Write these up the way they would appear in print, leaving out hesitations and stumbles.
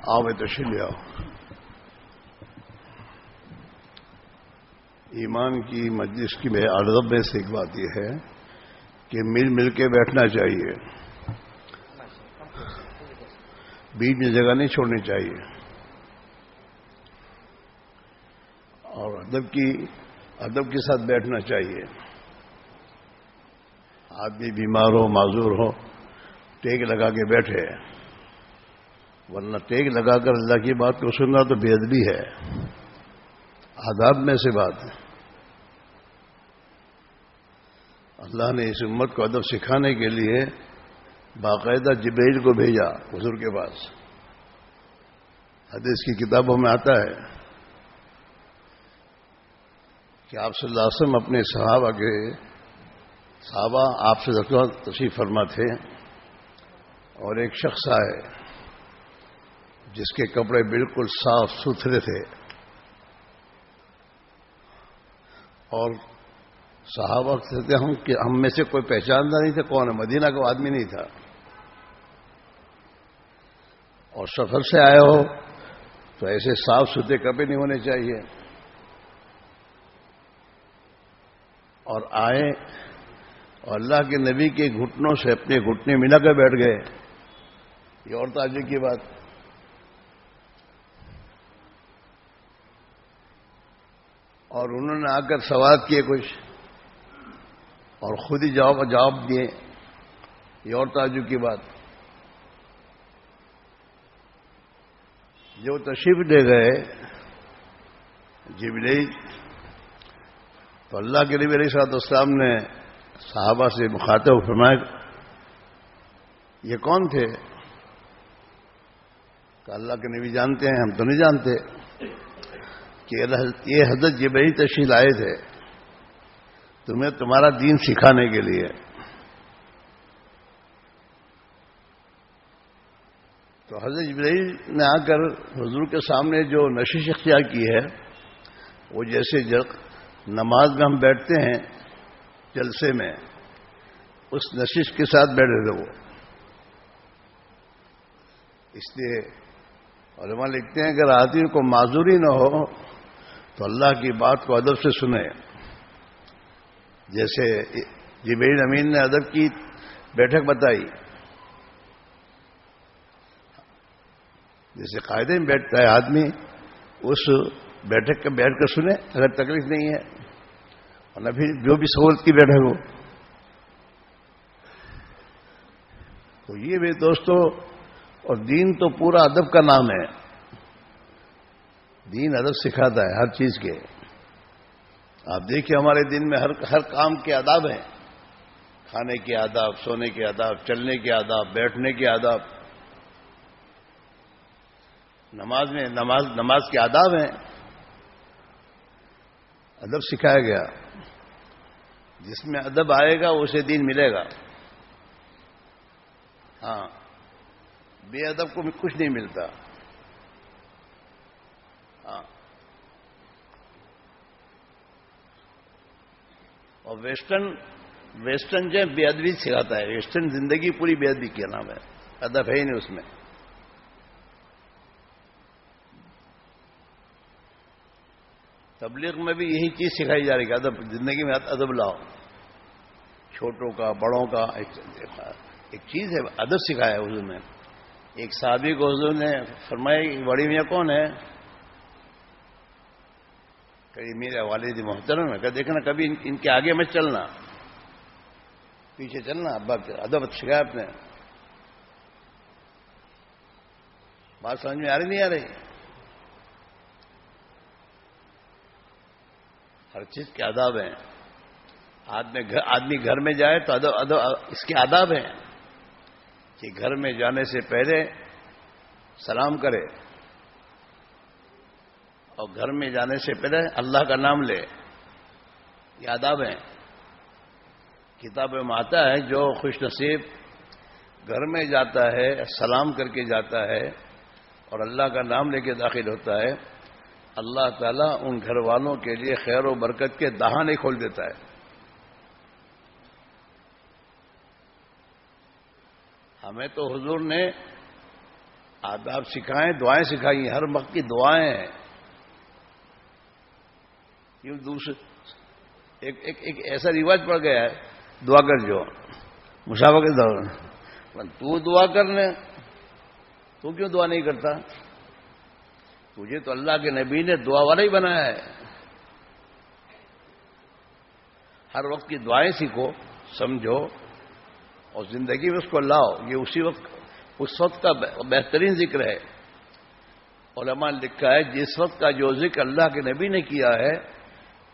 آؤ تشریف لے آؤ. ایمان کی مجلس کی ادب میں سے ایک بات یہ ہے کہ مل مل کے بیٹھنا چاہیے، بیچ میں جگہ نہیں چھوڑنی چاہیے، اور ادب کے ساتھ بیٹھنا چاہیے. آدمی بیمار ہو معذور ہو ٹیک لگا کے بیٹھے، ورنہ ٹیک لگا کر اللہ کی بات کو سننا تو بے ادبی ہے. آداب میں سے بات ہے. اللہ نے اس امت کو ادب سکھانے کے لیے باقاعدہ جبرائیل کو بھیجا حضور کے پاس. حدیث کی کتابوں میں آتا ہے کہ آپ صلی اللہ علیہ وسلم اپنے صحابہ آپ سے تشریف فرما تھے، اور ایک شخص آئے جس کے کپڑے بالکل صاف ستھرے تھے، اور صحابہ کہتے ہم میں سے کوئی پہچانتا نہیں تھا کون ہے، مدینہ کا آدمی نہیں تھا، اور سفر سے آئے ہو تو ایسے صاف ستھرے کپڑے نہیں ہونے چاہیے. اور آئے اور اللہ کے نبی کے گھٹنوں سے اپنے گھٹنے ملا کر بیٹھ گئے. یہ اور تعجب کی بات. اور انہوں نے آ کر سوال کیے کچھ اور خود ہی جواب دیے. یہ اور تعجب کی بات. جو تشریف لے گئے جبرائیل، تو اللہ کے نبی علیہ السلام نے صحابہ سے مخاطب فرمایا یہ کون تھے؟ کہ اللہ کے نبی جانتے ہیں، ہم تو نہیں جانتے. کہ یہ حضرت جبرائیل تشریف لائے تھے تمہیں تمہارا دین سکھانے کے لیے. تو حضرت جبرائیل نے آ کر حضور کے سامنے جو نشست اختیار کی ہے، وہ جیسے نماز میں ہم بیٹھتے ہیں جلسے میں، اس نشست کے ساتھ بیٹھے تھے وہ. اس لیے علماء لکھتے ہیں اگر آدمی کو معذوری نہ ہو تو اللہ کی بات کو ادب سے سنے. جیسے جبرائیل امین نے ادب کی بیٹھک بتائی، جیسے قاعدے میں بیٹھتا ہے آدمی، اس بیٹھک کے بیٹھ کر سنے اگر تکلیف نہیں ہے، اور نہ پھر جو بھی سہولت کی بیٹھک ہو. تو یہ بھی دوستو، اور دین تو پورا ادب کا نام ہے. دین ادب سکھاتا ہے ہر چیز کے. آپ دیکھیے ہمارے دین میں ہر کام کے آداب ہیں. کھانے کے آداب، سونے کے آداب، چلنے کے آداب، بیٹھنے کے آداب. نماز میں نماز کے آداب ہیں. ادب سکھایا گیا. جس میں ادب آئے گا اسے دین ملے گا. ہاں، بے ادب کو کچھ نہیں ملتا. ہاں، اور ویسٹرن جو بے ادبی سکھاتا ہے. ویسٹرن زندگی پوری بے ادبی کا نام ہے، ادب ہے ہی نہیں اس میں. تبلیغ میں بھی یہی چیز سکھائی جا رہی ہے کہ ادب زندگی میں ادب لاؤ. چھوٹوں کا بڑوں کا ایک چیز ہے، ادب سکھایا ہے حضور نے. ایک صحابی کو حضور نے فرمایا بڑی میاں کون ہے؟ کہ میرے والد محترم ہے. کہ دیکھنا کبھی ان کے آگے مت چلنا، پیچھے چلنا. ابا ادب سکھایا آپ نے. بات سمجھ میں آ رہی نہیں آ رہی؟ ہر چیز کے آداب ہیں. آدمی گھر میں جائے تو ادب اس کے آداب ہیں کہ گھر میں جانے سے پہلے سلام کرے، اور گھر میں جانے سے پہلے اللہ کا نام لے. یہ آداب ہیں. کتابوں میں آتا ہے جو خوش نصیب گھر میں جاتا ہے، سلام کر کے جاتا ہے اور اللہ کا نام لے کے داخل ہوتا ہے، اللہ تعالیٰ ان گھر والوں کے لیے خیر و برکت کے دہانے کھول دیتا ہے. ہمیں تو حضور نے آداب سکھائیں، دعائیں سکھائیں، ہر وقت کی دعائیں ہیں. کیوں دوسرے ایک ایسا رواج پڑ گیا ہے دعا کر جو مسافہ کے دوران تو دعا کرنے، تو کیوں دعا نہیں کرتا؟ تجھے تو اللہ کے نبی نے دعا والا ہی بنایا ہے. ہر وقت کی دعائیں سیکھو، سمجھو اور زندگی میں اس کو لاؤ. یہ اس وقت کا بہترین ذکر ہے. علماء نے لکھا ہے جس وقت کا جو ذکر اللہ کے نبی نے کیا ہے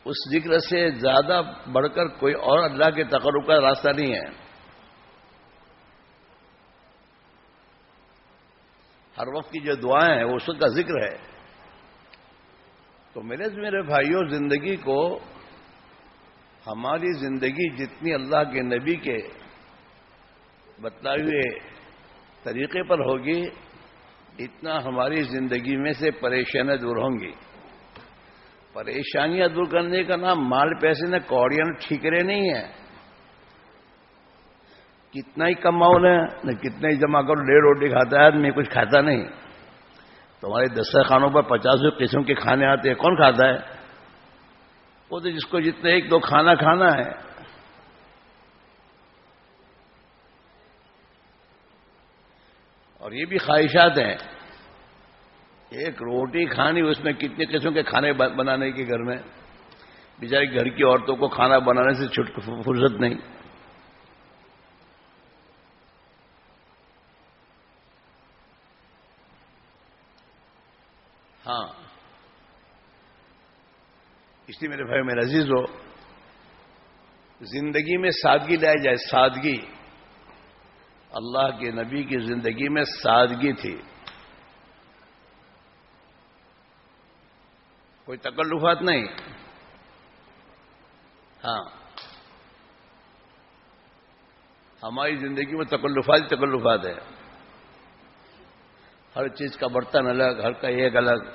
اس ذکر سے زیادہ بڑھ کر کوئی اور اللہ کے تقرب کا راستہ نہیں ہے. ہر وقت کی جو دعائیں ہیں وہ اس وقت کا ذکر ہے. تو میرے بھائیوں، زندگی کو، ہماری زندگی جتنی اللہ کے نبی کے بتلائے ہوئے طریقے پر ہوگی اتنا ہماری زندگی میں سے پریشانیاں دور ہوں گی. پریشانیاں دور کرنے کا نام مال پیسے نہ کوڑیاں نہ ٹھیکرے نہیں ہیں. کتنا ہی کماؤ نہ کتنا ہی جمع کرو، 1.5 روٹی کھاتا ہے آدمی، کچھ کھاتا نہیں. تمہارے دسترخوانوں پر 50 قسم کے کھانے آتے ہیں، کون کھاتا ہے؟ وہ تو جس کو جتنے 1-2 کھانا کھانا ہے. اور یہ بھی خواہشات ہیں. ایک روٹی کھانی، اس میں کتنے قسم کے کھانے بنانے کے گھر میں. بیچاری گھر کی عورتوں کو کھانا بنانے سے فرصت نہیں. ہاں، اس لیے میرے بھائی، میرے عزیز ہو، زندگی میں سادگی لائی جائے. سادگی، اللہ کے نبی کی زندگی میں سادگی تھی. کوئی تکلفات نہیں. ہاں، ہماری زندگی میں تکلفات ہے. ہر چیز کا برتن الگ، ہر کا ایک الگ،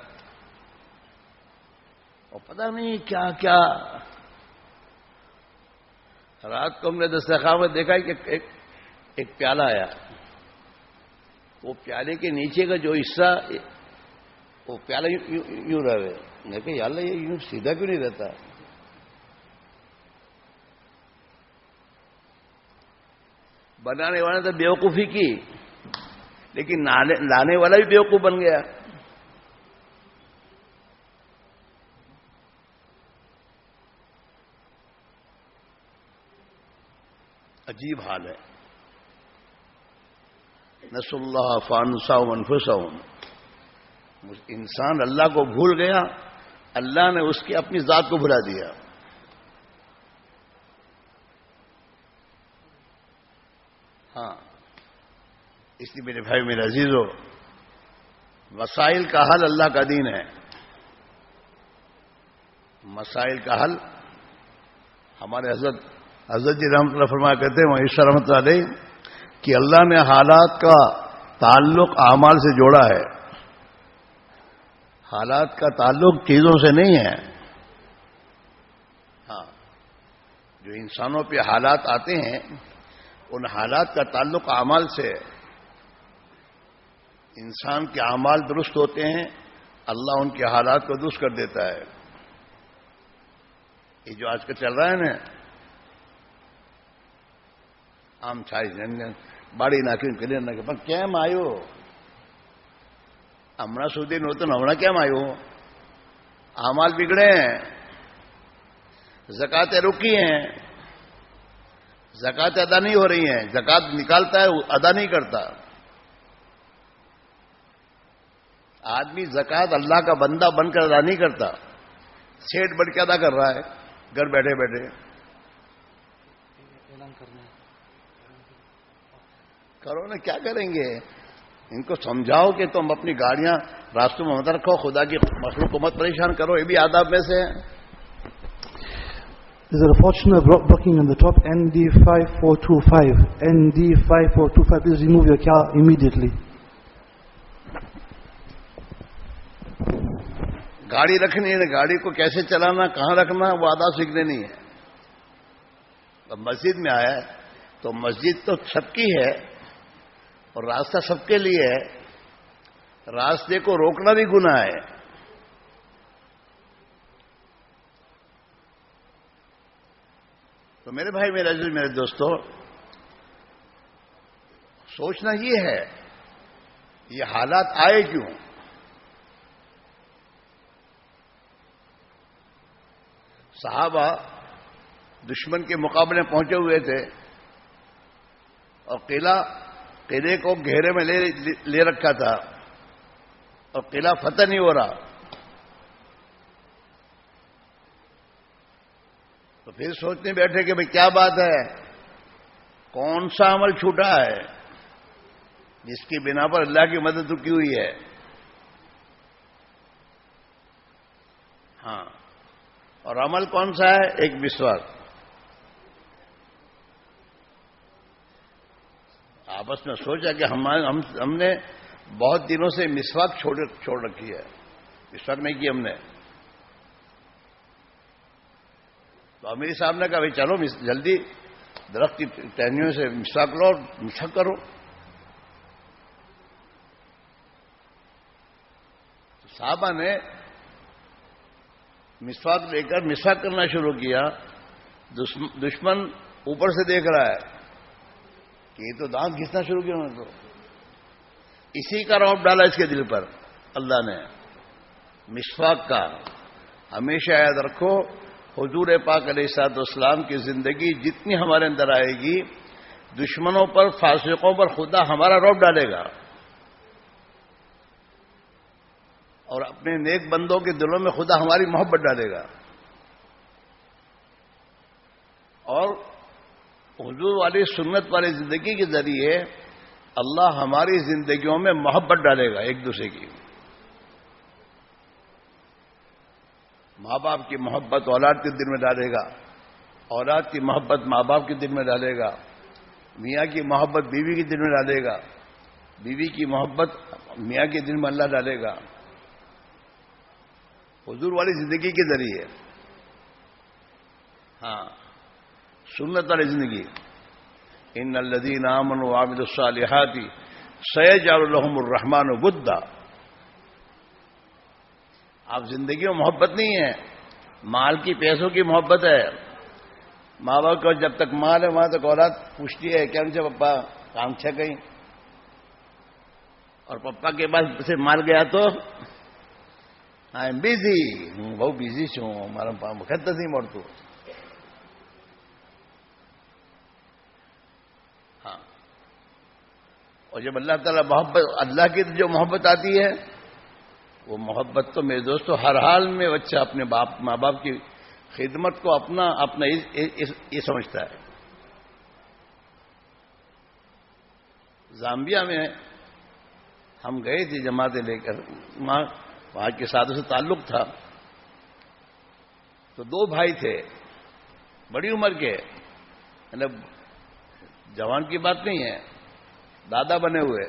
اور پتہ نہیں کیا کیا. رات کو ہم نے دسترخوان میں دیکھا کہ ایک پیالہ آیا. وہ پیالے کے نیچے کا جو حصہ، وہ پیالہ یوں رہے. میں کہ یا اللہ، یہ یوں سیدھا کیوں نہیں رہتا؟ بنانے والے نے تو بیوقوفی کی، لیکن لانے والا بھی بیوقوف بن گیا. عجیب حال ہے. نسوا اللہ فانساہم انفسہم. انسان اللہ کو بھول گیا، اللہ نے اس کی اپنی ذات کو بھلا دیا. ہاں، اس لیے میرے بھائی، میرے عزیزو، مسائل کا حل اللہ کا دین ہے. مسائل کا حل ہمارے حضرت جی رحمۃ اللہ فرمایا کرتے ہیں، وہیں رحمۃ اللہ علیہ، کہ اللہ نے حالات کا تعلق اعمال سے جوڑا ہے. حالات کا تعلق چیزوں سے نہیں ہے. ہاں، جو انسانوں پہ حالات آتے ہیں ان حالات کا تعلق اعمال سے. انسان کے اعمال درست ہوتے ہیں، اللہ ان کے حالات کو درست کر دیتا ہے. یہ جو آج کل چل رہا ہے نا، عام چھائی باڑی ناکی کلیئر نہ کہ کیم آئیو ہمنا سودی نوتن ہمنا کیم آئیو. اعمال بگڑے ہیں، زکاتیں رکی ہیں، زکاتیں ادا نہیں ہو رہی ہیں. زکات نکالتا ہے، ادا نہیں کرتا. آدمی زکات اللہ کا بندہ بن کر ادا نہیں کرتا، سیٹ بن کے ادا کر رہا ہے گھر بیٹھے بیٹھے. کرو نا، کیا کریں گے؟ ان کو سمجھاؤ کہ تم اپنی گاڑیاں راستوں میں مت رکھو، خدا کی مخلوق کو مت پریشان کرو. یہ بھی آداب میں سے ہے. There's an unfortunate blocking on the top, ND5425. ND5425, please remove your car immediately. گاڑی رکھنی ہے، گاڑی کو کیسے چلانا، کہاں رکھنا، وہ آداب سیکھنے نہیں ہے. اب مسجد میں آیا ہے تو مسجد تو سب کی ہے اور راستہ سب کے لیے ہے. راستے کو روکنا بھی گناہ ہے. تو میرے بھائی، میرے عزیز، میرے دوستو، سوچنا یہ ہے یہ حالات آئے کیوں؟ صحابہ دشمن کے مقابلے پہنچے ہوئے تھے اور قلعے کو گھیرے میں لے رکھا تھا اور قلعہ فتح نہیں ہو رہا. تو پھر سوچنے بیٹھے کہ بھئی کیا بات ہے، کون سا عمل چھوٹا ہے جس کی بنا پر اللہ کی مدد رکی ہوئی ہے. ہاں، اور عمل کون سا ہے؟ ایک مسواک. آپس میں سوچا کہ ہم نے بہت دنوں سے مسواک چھوڑ رکھی ہے، مسواک نہیں کی ہم نے. تو امیر صاحب نے کہا بھائی چلو جلدی درخت کی ٹہنیوں سے مسواک لو اور مسحک کرو. تو صحابہ نے مسواک لے کر مسواک کرنا شروع کیا. دشمن اوپر سے دیکھ رہا ہے کہ یہ تو دانت گھسنا شروع کیا. انہوں نے تو اسی کا رعب ڈالا اس کے دل پر اللہ نے، مسواک کا. ہمیشہ یاد رکھو، حضور پاک علیہ الصلوۃ والسلام کی زندگی جتنی ہمارے اندر آئے گی، دشمنوں پر، فاسقوں پر خدا ہمارا رعب ڈالے گا اور اپنے نیک بندوں کے دلوں میں خدا ہماری محبت ڈالے گا. اور حضور والی سنت والی زندگی کے ذریعے اللہ ہماری زندگیوں میں محبت ڈالے گا ایک دوسرے کی. ماں باپ کی محبت اولاد کے دل میں ڈالے گا، اولاد کی محبت ماں باپ کے دل میں ڈالے گا، میاں کی محبت بیوی کے دل میں ڈالے گا، بیوی کی محبت میاں کے دل میں اللہ ڈالے گا حضور والی زندگی کے ذریعے. ہاں، سنت والی زندگی. ان الذین آمنوا وعملوا الصالحات سیجعل لهم الرحمن ودا. آپ زندگی میں محبت نہیں ہے، مال کی، پیسوں کی محبت ہے. ماں باپ کو جب تک مال ہے وہاں تک اولاد پوچھتی ہے کیا سے پپا کام چھا گئی، اور پپا کے پاس سے مال گیا تو آئی ایم بزی، بہت بزی چھوں، ہمارا مخت نہیں مرتو. ہاں، اور جب اللہ تعالیٰ محبت، اللہ کی جو محبت آتی ہے، وہ محبت تو میرے دوستو ہر حال میں بچہ اپنے ماں باپ کی خدمت کو اپنا یہ سمجھتا ہے. زامبیا میں ہم گئے تھے جماعتیں لے کر، وہاں کے ساتھوں سے تعلق تھا. تو دو بھائی تھے بڑی عمر کے، مطلب جوان کی بات نہیں ہے، دادا بنے ہوئے،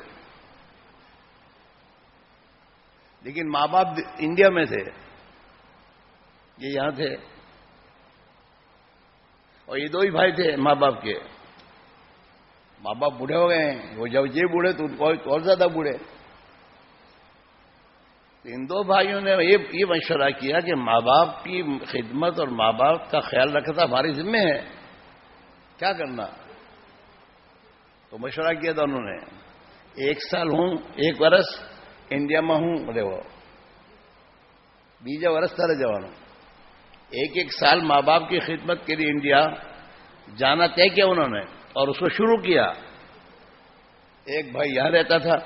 لیکن ماں باپ انڈیا میں تھے، یہ یہاں تھے. اور یہ دو ہی بھائی تھے ماں باپ کے. ماں باپ بوڑھے ہو گئے ہیں، وہ جب یہ بوڑھے تو ان کو اور زیادہ بوڑھے. ان دو بھائیوں نے یہ مشورہ کیا کہ ماں باپ کی خدمت اور ماں باپ کا خیال رکھنا ہماری ذمہ ہے، کیا کرنا. تو مشورہ کیا تھا انہوں نے، 1 سال ہوں، 1 برس انڈیا میں ہوں، بولے وہ 20 برس تھا جوان ہوں. 1 سال ماں باپ کی خدمت کے لیے انڈیا جانا طے کیا انہوں نے، اور اس کو شروع کیا. ایک بھائی یہاں رہتا تھا،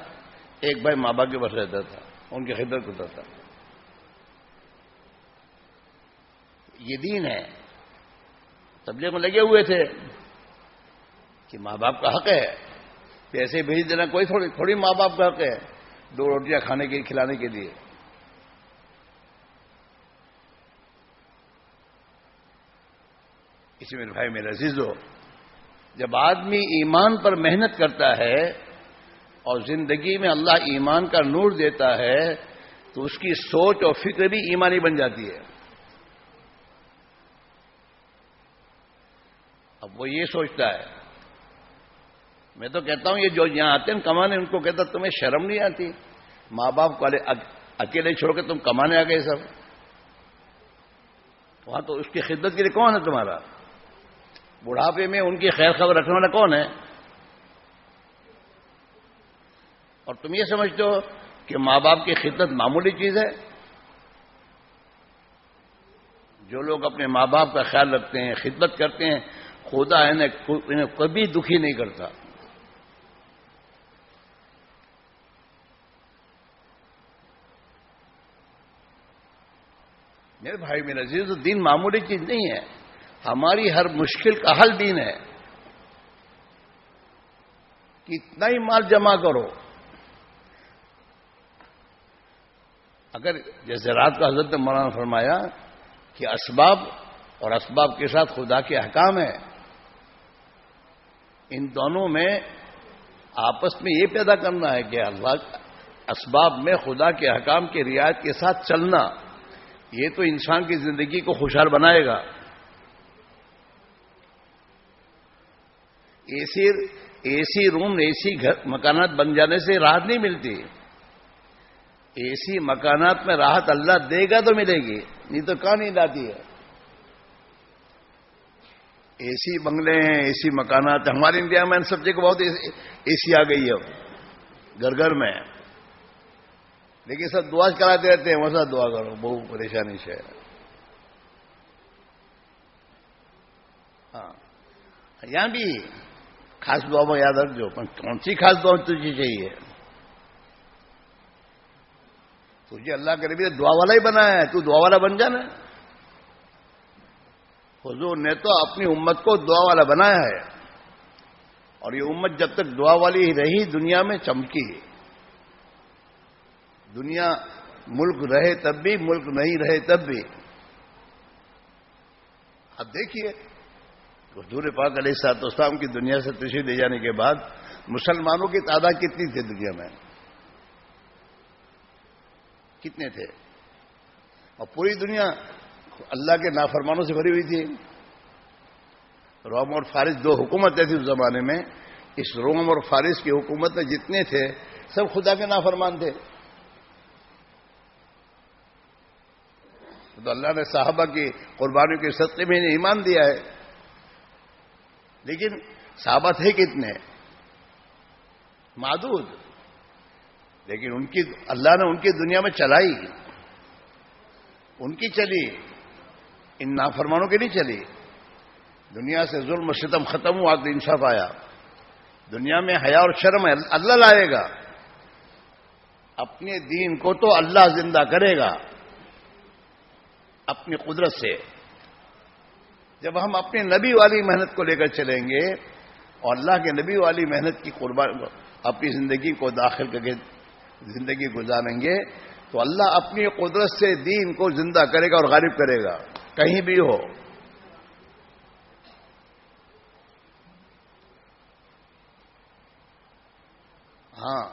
ایک بھائی ماں باپ کے پاس رہتا تھا، ان کی خدمت کرتا تھا. یہ دین ہے. تبلیغ میں لگے ہوئے تھے کہ ماں باپ کا حق ہے، پیسے بھیج دینا کوئی تھوڑی ماں باپ کا حق ہے 2 روٹیاں کھانے کے کھلانے کے لیے. اسی میرے بھائی میرے عزیزو، جب آدمی ایمان پر محنت کرتا ہے اور زندگی میں اللہ ایمان کا نور دیتا ہے تو اس کی سوچ اور فکر بھی ایمانی بن جاتی ہے. اب وہ یہ سوچتا ہے، میں تو کہتا ہوں یہ جو یہاں آتے ہیں کمانے، ان کو کہتا تمہیں شرم نہیں آتی؟ ماں باپ کو اکیلے چھوڑ کے تم کمانے آ گئے سب، وہاں تو اس کی خدمت کے لیے کون ہے تمہارا؟ بڑھاپے میں ان کی خیر خبر رکھنے والا کون ہے؟ اور تم یہ سمجھتے ہو کہ ماں باپ کی خدمت معمولی چیز ہے؟ جو لوگ اپنے ماں باپ کا خیال رکھتے ہیں، خدمت کرتے ہیں، خدا انہیں کبھی دکھی نہیں کرتا۔ میرے بھائی میرے عزیز، دین معمولی چیز نہیں ہے، ہماری ہر مشکل کا حل دین ہے۔ کتنا ہی مال جمع کرو، اگر جیسے رات کا حضرت نے مولانا فرمایا کہ اسباب اور اسباب کے ساتھ خدا کے احکام ہے، ان دونوں میں آپس میں یہ پیدا کرنا ہے کہ اسباب میں خدا کے احکام کی رعایت کے ساتھ چلنا، یہ تو انسان کی زندگی کو خوشحال بنائے گا۔ ایسی روم، ایسی مکانات بن جانے سے راحت نہیں ملتی۔ ایسی مکانات میں راحت اللہ دے گا تو ملے گی، نہیں تو کہاں نیند آتی ہے۔ ایسی بنگلے ہیں، ایسی مکانات، ہمارے انڈیا میں ان سب جگہ بہت ایسی آ گئی ہے گھر گھر میں، لیکن سب دعا کراتے رہتے ہیں، ویسا دعا کرو، بہت پریشانی سے۔ ہاں، یہاں بھی خاص دعا میں یاد رکھو، کون سی خاص دعا تجھے چاہیے؟ تجھے اللہ کے نبی نے دعا والا ہی بنایا ہے، تو دعا والا بن جانا۔ حضور نے تو اپنی امت کو دعا والا بنایا ہے، اور یہ امت جب تک دعا والی ہی رہی دنیا میں چمکی۔ دنیا ملک رہے تب بھی، ملک نہیں رہے تب بھی۔ اب دیکھیے حضور پاک علیہ الصلوۃ والسلام کی دنیا سے تشریف لے جانے کے بعد مسلمانوں کی تعداد کتنی تھی دنیا میں؟ کتنے تھے؟ اور پوری دنیا اللہ کے نافرمانوں سے بھری ہوئی تھی۔ روم اور فارس دو حکومتیں تھیں اس زمانے میں، اس روم اور فارس کی حکومت میں جتنے تھے سب خدا کے نافرمان تھے۔ تو اللہ نے صحابہ کی قربانیوں کے صدقے میں انہیں ایمان دیا ہے، لیکن صحابہ تھے کتنے؟ معدود، لیکن اللہ نے ان کی دنیا میں چلائی، ان کی چلی، ان نافرمانوں کی نہیں چلی۔ دنیا سے ظلم و ستم ختم ہوا تو انصاف آیا۔ دنیا میں حیا اور شرم ہے، اللہ لائے گا۔ اپنے دین کو تو اللہ زندہ کرے گا اپنی قدرت سے۔ جب ہم اپنے نبی والی محنت کو لے کر چلیں گے اور اللہ کے نبی والی محنت کی قربان اپنی زندگی کو داخل کر کے زندگی گزاریں گے تو اللہ اپنی قدرت سے دین کو زندہ کرے گا اور غالب کرے گا، کہیں بھی ہو۔ ہاں،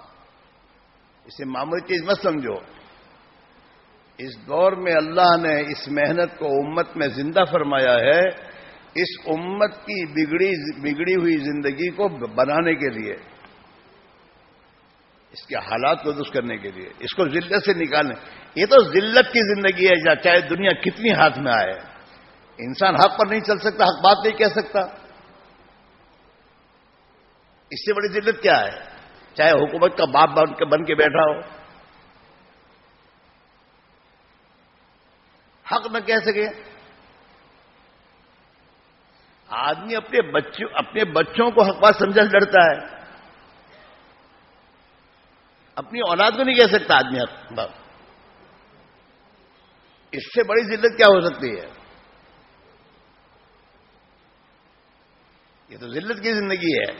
اسے معمولی چیز مت سمجھو۔ اس دور میں اللہ نے اس محنت کو امت میں زندہ فرمایا ہے، اس امت کی بگڑی ہوئی زندگی کو بنانے کے لیے، اس کے حالات کو درست کرنے کے لیے، اس کو ذلت سے نکالنے۔ یہ تو ذلت کی زندگی ہے، چاہے دنیا کتنی ہاتھ میں آئے، انسان حق پر نہیں چل سکتا، حق بات نہیں کہہ سکتا۔ اس سے بڑی ذلت کیا ہے؟ چاہے حکومت کا باپ بن کے بیٹھا ہو، حق نہ کہہ سکے۔ آدمی اپنے بچوں کو حق بات سمجھا ڈرتا ہے، اپنی اولاد کو نہیں کہہ سکتا آدمی حق بات۔ اس سے بڑی ذلت کیا ہو سکتی ہے؟ یہ تو ذلت کی زندگی ہے۔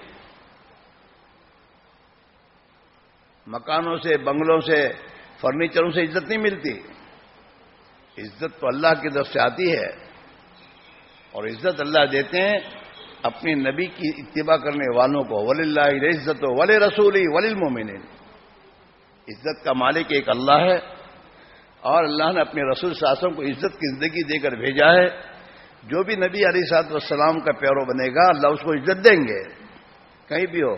مکانوں سے، بنگلوں سے، فرنیچروں سے عزت نہیں ملتی، عزت تو اللہ کی طرف سے آتی ہے، اور عزت اللہ دیتے ہیں اپنے نبی کی اتباع کرنے والوں کو۔ وَلِلَّهِ الْعِزَّةُ وَلِرَسُولِهِ وَلِلْمُؤْمِنِينَ۔ عزت کا مالک ایک اللہ ہے، اور اللہ نے اپنے رسول صلی اللہ علیہ وسلم کو عزت کی زندگی دے کر بھیجا ہے۔ جو بھی نبی علیہ الصلوۃ والسلام کا پیرو بنے گا اللہ اس کو عزت دیں گے، کہیں بھی ہو۔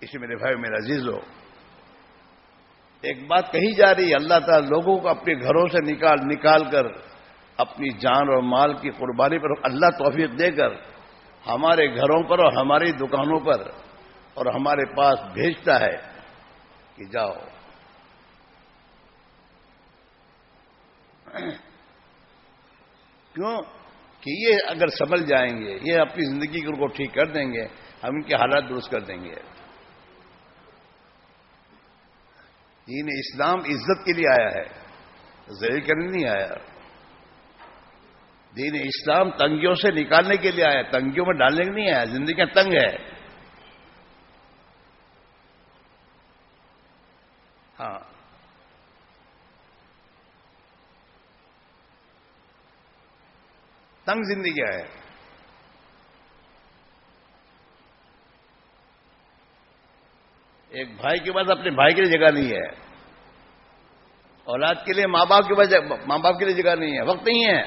اسی میرے بھائی میرے عزیزو، ایک بات کہی جا رہی ہے، اللہ تعالیٰ لوگوں کو اپنے گھروں سے نکال کر اپنی جان اور مال کی قربانی پر اللہ توفیق دے کر ہمارے گھروں پر اور ہماری دکانوں پر اور ہمارے پاس بھیجتا ہے کہ جاؤ. کیوں کہ یہ اگر سنبھل جائیں گے، یہ اپنی زندگی کو ٹھیک کر دیں گے، ہم ان کے حالات درست کر دیں گے. دین اسلام عزت کے لیے آیا ہے، ذلیل کرنے نہیں آیا. دین اسلام تنگیوں سے نکالنے کے لیے آیا، تنگیوں میں ڈالنے کے نہیں آیا. زندگی تنگ ہے، ہاں تنگ زندگی ہے. ایک بھائی کے پاس اپنے بھائی کے لیے جگہ نہیں ہے، اولاد کے لیے ماں باپ کے لیے جگہ نہیں ہے، وقت نہیں ہے،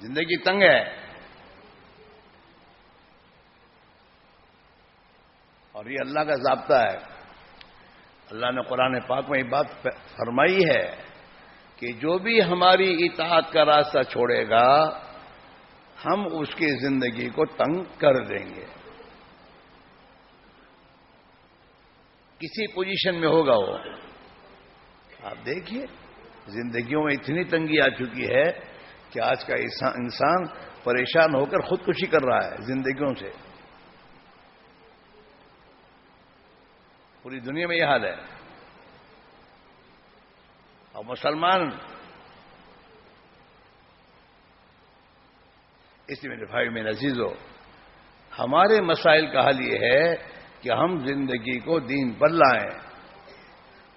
زندگی تنگ ہے. اور یہ اللہ کا ضابطہ ہے. اللہ نے قرآن پاک میں یہ بات فرمائی ہے کہ جو بھی ہماری اطاعت کا راستہ چھوڑے گا ہم اس کی زندگی کو تنگ کر دیں گے. کسی پوزیشن میں ہوگا وہ. آپ دیکھیے زندگیوں میں اتنی تنگی آ چکی ہے کہ آج کا انسان پریشان ہو کر خودکشی کر رہا ہے زندگیوں سے. پوری دنیا میں یہ حال ہے. اور مسلمان اس لیے میرے بھائی میرے عزیزو، ہمارے مسائل کا حل یہ ہے کہ ہم زندگی کو دین پر لائیں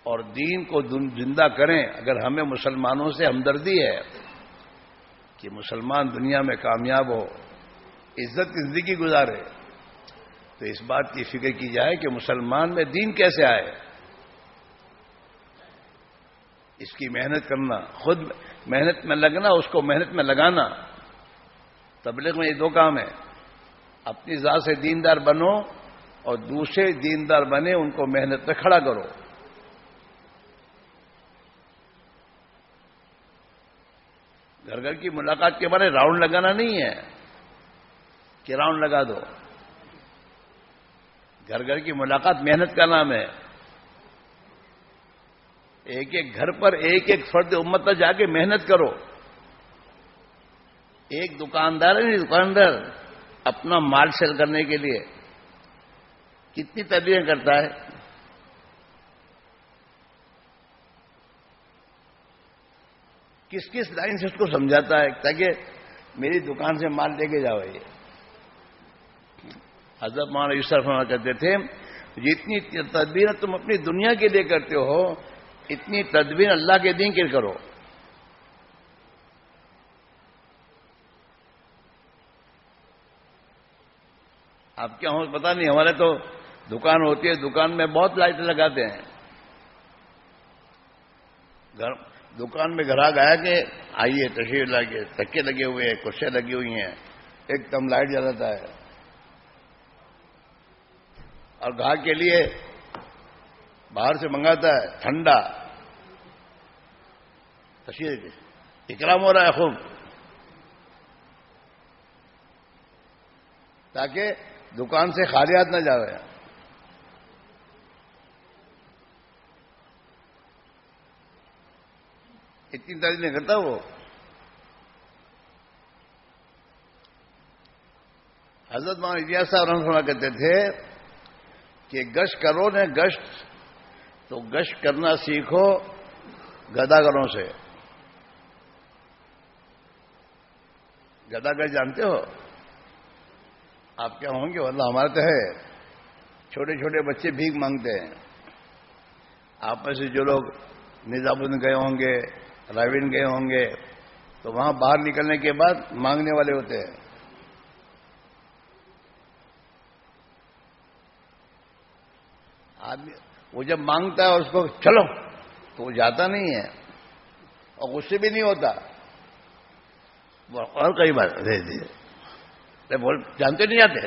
اور دین کو زندہ کریں. اگر ہمیں مسلمانوں سے ہمدردی ہے کہ مسلمان دنیا میں کامیاب ہو، عزت کی زندگی گزارے، تو اس بات کی فکر کی جائے کہ مسلمان میں دین کیسے آئے. اس کی محنت کرنا، خود محنت میں لگنا، اس کو محنت میں لگانا. تبلیغ میں یہ دو کام ہے، اپنی ذات سے دیندار بنو اور دوسرے دیندار بنے ان کو محنت پہ کھڑا کرو. گھر کی ملاقات کے بارے راؤنڈ لگانا نہیں ہے کہ راؤنڈ لگا دو. گھر کی ملاقات محنت کا نام ہے. ایک ایک گھر پر ایک ایک فرد امت پر جا کے محنت کرو. ایک دکاندار ہے، دکاندار اپنا مال سیل کرنے کے لیے کتنی تدبیریں کرتا ہے. کس کس لائن سے اس کو سمجھاتا ہے تاکہ میری دکان سے مال لے کے جاؤ. یہ حضرت مولانا یوسف فرمایا کرتے تھے جتنی تدبیر تم اپنی دنیا کے لیے کرتے ہو اتنی تدبیر اللہ کے دین کے کرو. آپ کیا ہو پتا نہیں، ہمارے تو دکان ہوتی ہے، دکان میں بہت لائٹیں لگاتے ہیں. دکان میں گراہک آیا کہ آئیے تشریف لاگے، تکے لگے ہوئے ہیں، کرسیاں لگی ہوئی ہیں، ایک دم لائٹ جلاتا ہے. اور گاہک کے لیے باہر سے منگاتا ہے ٹھنڈا، تشریف اکرام ہو رہا ہے خوب، تاکہ دکان سے خالی ہاتھ نہ جاوے. اتنی تعریف نہیں کرتا وہ. حضرت مولانا الیاس صاحب رحمۃ اللہ کہتے تھے کہ گشت کرو نے گشت تو گشت کرنا سیکھو گداگروں سے. گداگر جانتے ہو آپ کیا ہوں گے؟ واللہ ہمارے تو ہے، چھوٹے چھوٹے بچے بھیک مانگتے ہیں. آپ میں سے جو لوگ نظام الدین گئے ہوں گے، راوین گئے ہوں گے، تو وہاں باہر نکلنے کے بعد مانگنے والے ہوتے ہیں. آدمی وہ جب مانگتا ہے اور اس کو چلو تو وہ جاتا نہیں ہے اور غصے بھی نہیں ہوتا. اور کئی بار بول جانتے نہیں جاتے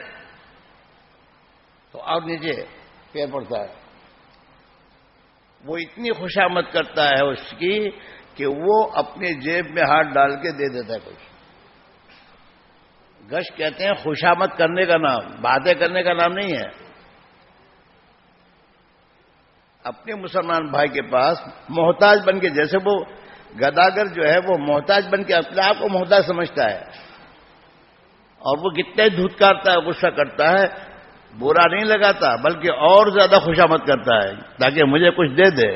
تو اور نیچے پیر پڑتا ہے، وہ اتنی خوشامد کرتا ہے اس کی کہ وہ اپنے جیب میں ہاتھ ڈال کے دے دیتا ہے کچھ. گشت کہتے ہیں خوشامد کرنے کا نام، باتیں کرنے کا نام نہیں ہے. اپنے مسلمان بھائی کے پاس محتاج بن کے، جیسے وہ گداگر جو ہے وہ محتاج بن کے اپنے آپ کو محتاج سمجھتا ہے، اور وہ کتنے دھتکارتا ہے، غصہ کرتا ہے، برا نہیں لگاتا بلکہ اور زیادہ خوشامد کرتا ہے تاکہ مجھے کچھ دے دے.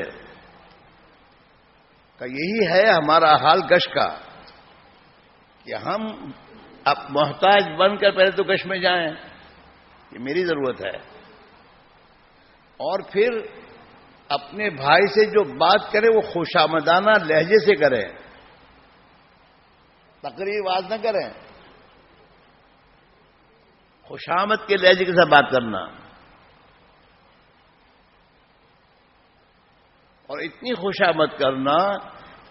کہ یہی ہے ہمارا حال گشت کا، کہ ہم اب محتاج بن کر پہلے تو گشت میں جائیں، یہ میری ضرورت ہے، اور پھر اپنے بھائی سے جو بات کرے وہ خوشامدانہ لہجے سے کریں، تقریب آواز نہ کریں، خوشامد کے لہجے کے ساتھ بات کرنا. اور اتنی خوشامد کرنا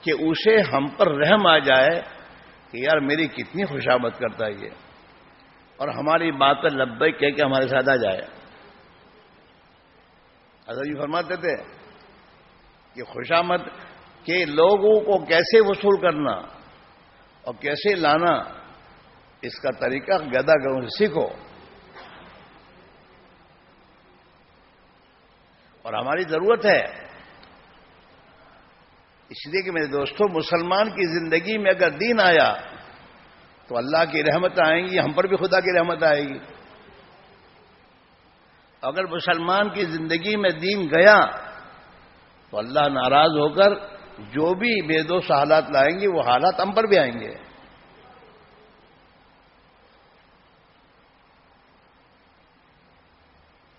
کہ اسے ہم پر رحم آ جائے کہ یار میری کتنی خوشامد کرتا ہے یہ، اور ہماری بات پر لبیک کہہ کے ہمارے ساتھ آ جائے. حضرت جی فرماتے تھے کہ خوشامد کے لوگوں کو کیسے وصول کرنا اور کیسے لانا، اس کا طریقہ گدا گروں سے سیکھو. اور ہماری ضرورت ہے، اس لیے کہ میرے دوستوں، مسلمان کی زندگی میں اگر دین آیا تو اللہ کی رحمت آئیں گی، ہم پر بھی خدا کی رحمت آئے گی. اگر مسلمان کی زندگی میں دین گیا تو اللہ ناراض ہو کر جو بھی بے دوست حالات لائیں گے وہ حالات ہم پر بھی آئیں گے.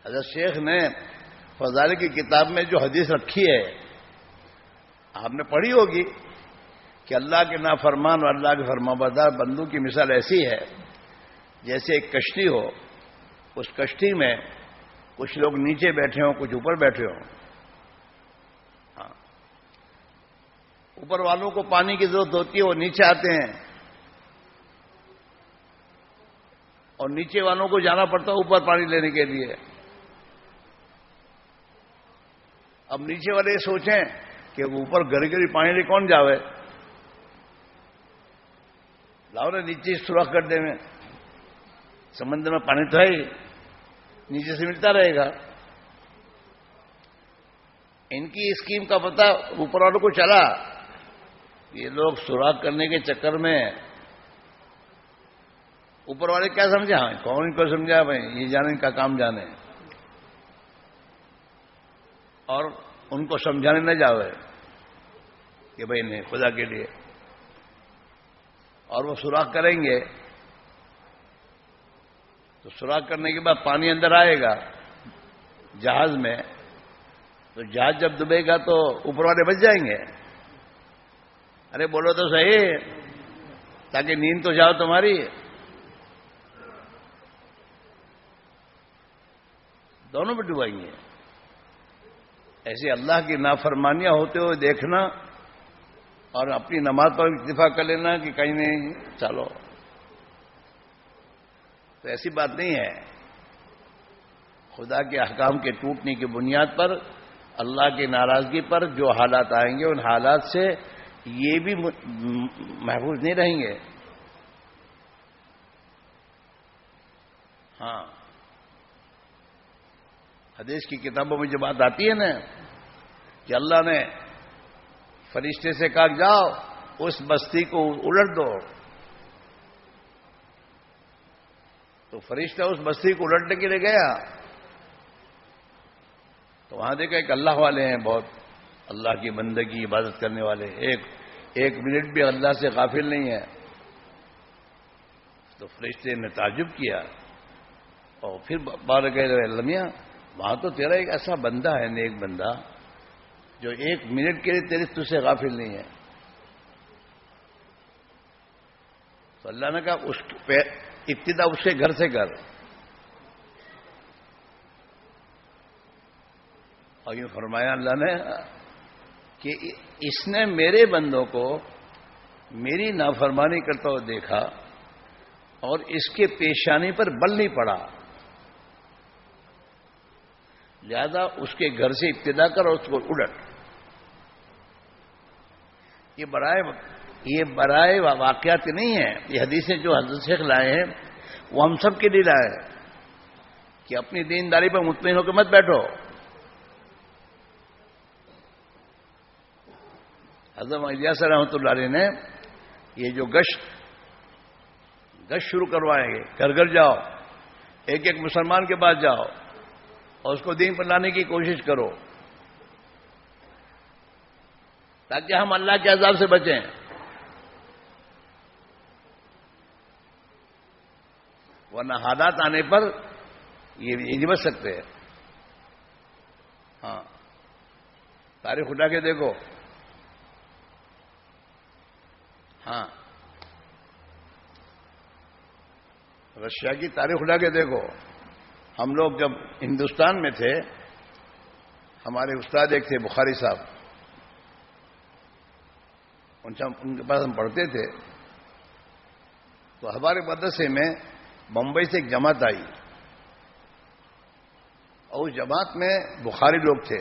حضرت شیخ نے فضائل کی کتاب میں جو حدیث رکھی ہے آپ نے پڑھی ہوگی کہ اللہ کے نافرمان اور اللہ کے فرمانبردار بندوں کی مثال ایسی ہے جیسے ایک کشتی ہو، اس کشتی میں کچھ لوگ نیچے بیٹھے ہوں، کچھ اوپر بیٹھے ہوں. اوپر والوں کو پانی کی ضرورت ہوتی ہے، وہ نیچے آتے ہیں، اور نیچے والوں کو جانا پڑتا ہے اوپر پانی لینے کے لیے. اب نیچے والے یہ سوچیں کہ اوپر گری گری پانی لے کون جاوے، لاؤ نا نیچے سوراخ کر دے میں، سمندر میں پانی تو ہے ہی، نیچے سے ملتا رہے گا. ان کی اسکیم کا پتہ اوپر والوں کو چلا، یہ لوگ سوراخ کرنے کے چکر میں اوپر والے کیا سمجھا، کون ان کو سمجھا بھائی، یہ جانے ان کا کام جانے، اور ان کو سمجھانے نہ جاوے کہ بھائی نہیں خدا کے لیے. اور وہ سوراخ کریں گے تو سوراخ کرنے کے بعد پانی اندر آئے گا جہاز میں، تو جہاز جب ڈوبے گا تو اوپر والے بچ جائیں گے. ارے بولو تو صحیح، تاکہ نیند تو جاؤ تمہاری. دونوں پہ ڈبائیں گے. ایسے اللہ کی نافرمانیاں ہوتے ہوئے دیکھنا اور اپنی نماز پر اتفاق کر لینا کہ کہیں نہیں چلو، تو ایسی بات نہیں ہے. خدا کے احکام کے ٹوٹنے کی بنیاد پر، اللہ کی ناراضگی پر جو حالات آئیں گے ان حالات سے یہ بھی محفوظ نہیں رہیں گے. ہاں، حدیث کی کتابوں میں جو بات آتی ہے نا کہ اللہ نے فرشتے سے کہا جاؤ اس بستی کو الٹ دو، تو فرشتہ اس بستی کو الٹنے کے لیے گیا تو وہاں دیکھا ایک اللہ والے ہیں، بہت اللہ کی بندگی عبادت کرنے والے، ایک منٹ بھی اللہ سے غافل نہیں ہے. تو فرشتے نے تعجب کیا اور پھر بار گئے لمحہ وہاں تو تیرا ایک ایسا بندہ ہے، نیک بندہ، جو ایک منٹ کے لیے تجھ سے غافل نہیں ہے. تو اللہ نے کہا اس پہ ابتدا اس کے گھر سے کر. اور یہ فرمایا اللہ نے کہ اس نے میرے بندوں کو میری نافرمانی کرتا ہوا دیکھا اور اس کے پیشانی پر بل نہیں پڑا. لہذا اس کے گھر سے ابتدا کر اور اس کو اڑٹ. یہ برائے واقعات نہیں ہیں. یہ حدیثیں جو حضرت شیخ لائے ہیں وہ ہم سب کے لیے لائے ہیں کہ اپنی دینداری پر مطمئن ہو کے مت بیٹھو. حضرت الیاس رحمۃ اللہ علیہ نے یہ جو گشت شروع کروائیں گے، گھر گھر جاؤ، ایک ایک مسلمان کے پاس جاؤ اور اس کو دین پر لانے کی کوشش کرو تاکہ ہم اللہ کے عذاب سے بچیں. ورنہ حالات آنے پر یہ نہیں بچ سکتے. ہاں، تاریخ اٹھا کے دیکھو. ہاں، رشیا کی تاریخ اٹھا کے دیکھو. ہم لوگ جب ہندوستان میں تھے، ہمارے استاد ایک تھے بخاری صاحب، ان کے پاس ہم پڑھتے تھے. تو ہمارے مدرسے میں بمبئی سے ایک جماعت آئی اور اس جماعت میں بخاری لوگ تھے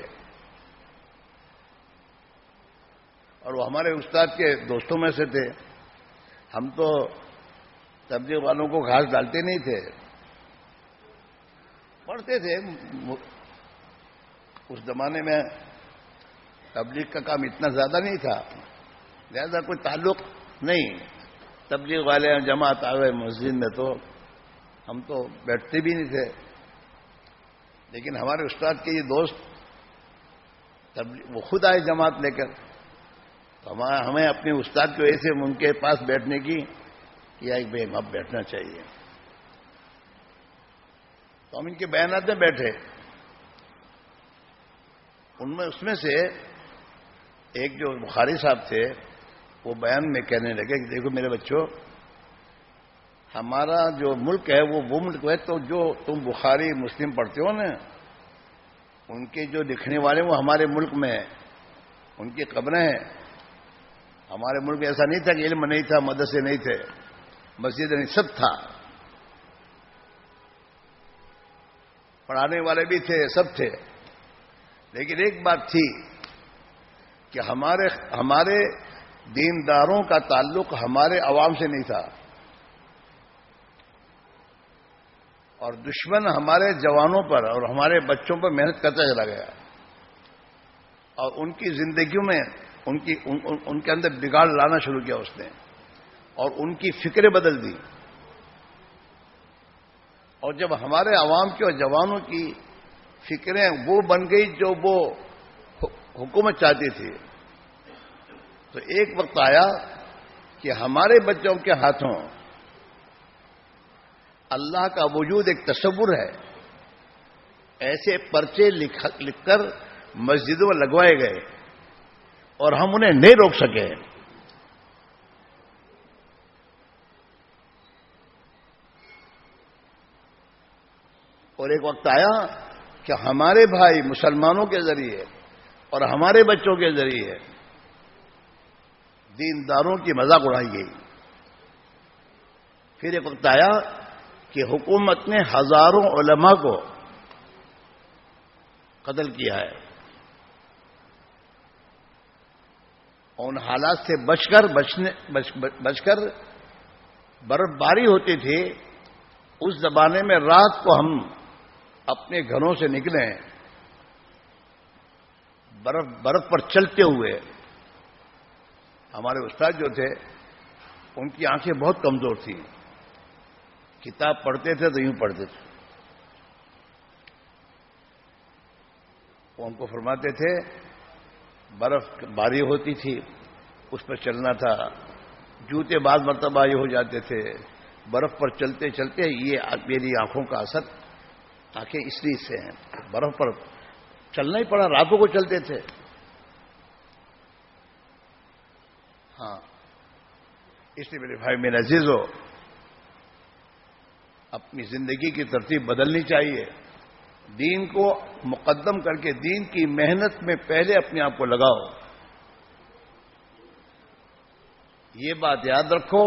اور وہ ہمارے استاد کے دوستوں میں سے تھے. ہم تو تبلیغ والوں کو گھاس ڈالتے نہیں تھے، پڑھتے تھے. اس زمانے میں تبلیغ کا کام اتنا زیادہ نہیں تھا، لہذا کوئی تعلق نہیں. تبلیغ والے جماعت آ گئے مسجد میں تو ہم تو بیٹھتے بھی نہیں تھے. لیکن ہمارے استاد کے یہ دوست وہ خود آئے جماعت لے کر، تو ہمیں اپنے استاد کی وجہ سے ان کے پاس بیٹھنے کی یا ایک بھائی اب بیٹھنا چاہیے. تو ہم ان کے بیانات میں بیٹھے. اس میں سے ایک جو بخاری صاحب تھے وہ بیان میں کہنے لگے کہ دیکھو میرے بچوں، ہمارا جو ملک ہے وہ ملک ہے تو جو تم بخاری مسلم پڑھتے ہو نا، ان کے جو لکھنے والے وہ ہمارے ملک میں ان کی قبریں ہیں. ہمارے ملک میں ایسا نہیں تھا کہ علم نہیں تھا، مدرسے نہیں تھے، مسجد نہیں، سب تھا. پڑھانے والے بھی تھے، سب تھے. لیکن ایک بات تھی کہ ہمارے دینداروں کا تعلق ہمارے عوام سے نہیں تھا، اور دشمن ہمارے جوانوں پر اور ہمارے بچوں پر محنت کرتا چلا گیا اور ان کی زندگیوں میں ان کے اندر بگاڑ لانا شروع کیا اس نے، اور ان کی فکریں بدل دی. اور جب ہمارے عوام کی اور جوانوں کی فکریں وہ بن گئی جو وہ حکومت چاہتی تھی، تو ایک وقت آیا کہ ہمارے بچوں کے ہاتھوں اللہ کا وجود ایک تصور ہے. ایسے پرچے لکھ کر مسجدوں میں لگوائے گئے اور ہم انہیں نہیں روک سکے. اور ایک وقت آیا کہ ہمارے بھائی مسلمانوں کے ذریعے اور ہمارے بچوں کے ذریعے دینداروں کی مذاق اڑائی گئی. پھر ایک وقت آیا کہ حکومت نے ہزاروں علماء کو قتل کیا ہے. ان حالات سے بچ کر برف باری ہوتی تھی. اس زمانے میں رات کو ہم اپنے گھروں سے نکلے برف پر چلتے ہوئے. ہمارے استاد جو تھے ان کی آنکھیں بہت کمزور تھیں، کتاب پڑھتے تھے تو یوں پڑھتے تھے. وہ ہم کو فرماتے تھے برف باری ہوتی تھی، اس پر چلنا تھا. جوتے بعض مرتبہ یہ ہو جاتے تھے. برف پر چلتے چلتے یہ میری آنکھوں کا اثر، آنکھیں اس لیے سے ہیں، برف پر چلنا ہی پڑا. راتوں کو چلتے تھے. ہاں، اس لیے میرے بھائی میرے عزیزو، اپنی زندگی کی ترتیب بدلنی چاہیے. دین کو مقدم کر کے دین کی محنت میں پہلے اپنے آپ کو لگاؤ. یہ بات یاد رکھو،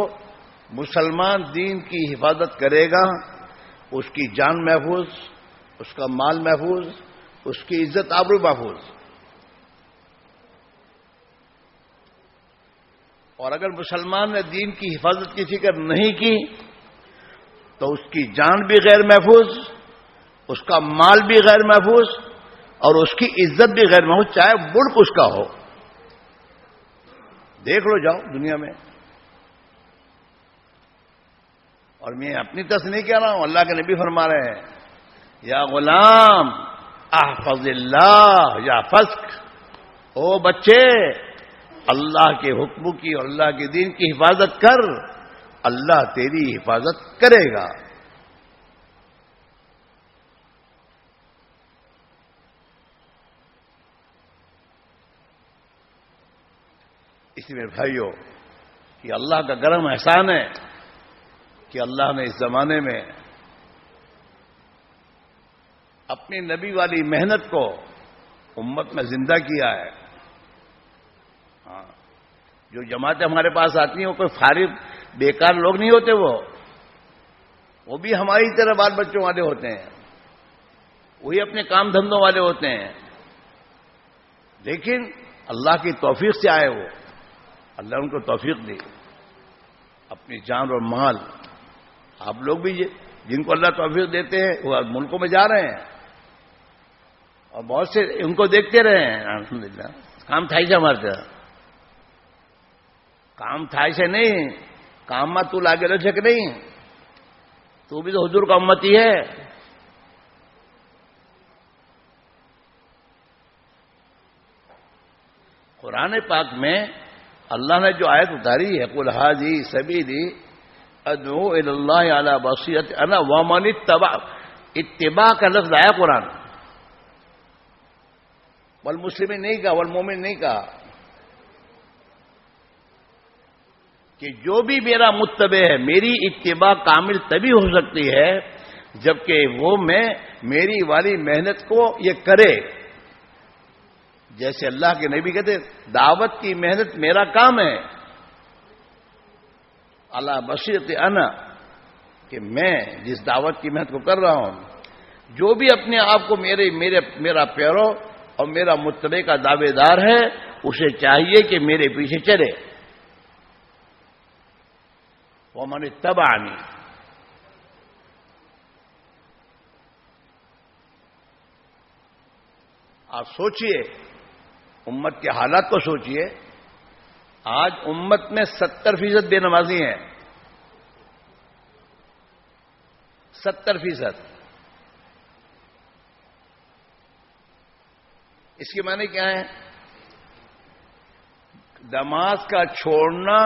مسلمان دین کی حفاظت کرے گا، اس کی جان محفوظ، اس کا مال محفوظ، اس کی عزت آبرو محفوظ. اور اگر مسلمان نے دین کی حفاظت کی فکر نہیں کی تو اس کی جان بھی غیر محفوظ، اس کا مال بھی غیر محفوظ اور اس کی عزت بھی غیر محفوظ، چاہے ملک اس کا ہو. دیکھ لو جاؤ دنیا میں. اور میں اپنی طرف سے نہیں کہہ رہا ہوں، اللہ کے نبی فرما رہے ہیں یا غلام احفظ اللہ یا فسق. او بچے اللہ کے حکم کی اور اللہ کے دین کی حفاظت کر، اللہ تیری حفاظت کرے گا. اسی میں بھائیو یہ اللہ کا کرم احسان ہے کہ اللہ نے اس زمانے میں اپنی نبی والی محنت کو امت میں زندہ کیا ہے. ہاں، جو جماعتیں ہمارے پاس آتی ہیں وہ کوئی فارغ بیکار لوگ نہیں ہوتے، وہ بھی ہماری طرح بال بچوں والے ہوتے ہیں، وہی اپنے کام دھندوں والے ہوتے ہیں، لیکن اللہ کی توفیق سے آئے. وہ اللہ ان کو توفیق دی، اپنی جان اور مال. آپ لوگ بھی جن کو اللہ توفیق دیتے ہیں وہ ملکوں میں جا رہے ہیں اور بہت سے ان کو دیکھتے رہے ہیں. الحمدللہ کام تھا سے ہمارے طرح کام تھا سے نہیں، کام میں تو لاگے رہ سک نہیں، تو بھی تو حضور کا امتی ہے. قرآن پاک میں اللہ نے جو آیت اتاری ہے قل ھذی سبیلی ادعو الی اللہ علی بصیرۃ انا ومن اتبع، اتباع کا لفظ آیا قرآن، والمسلمین نہیں کہا، والمومن نہیں کہا، کہ جو بھی میرا متبع ہے میری اتباع کامل تبھی ہو سکتی ہے جبکہ وہ میں میری والی محنت کو یہ کرے. جیسے اللہ کے نبی کہتے دعوت کی محنت میرا کام ہے، علی بصیرۃ انا، کہ میں جس دعوت کی محنت کو کر رہا ہوں، جو بھی اپنے آپ کو میرا پیرو اور میرا متبع کا دعوے دار ہے اسے چاہیے کہ میرے پیچھے چلے. ومن اتبعنی، آپ سوچئے امت کے حالات کو سوچئے. آج امت میں 70% بے نمازی ہیں، 70%. اس کے معنی کیا ہے؟ نماز کا چھوڑنا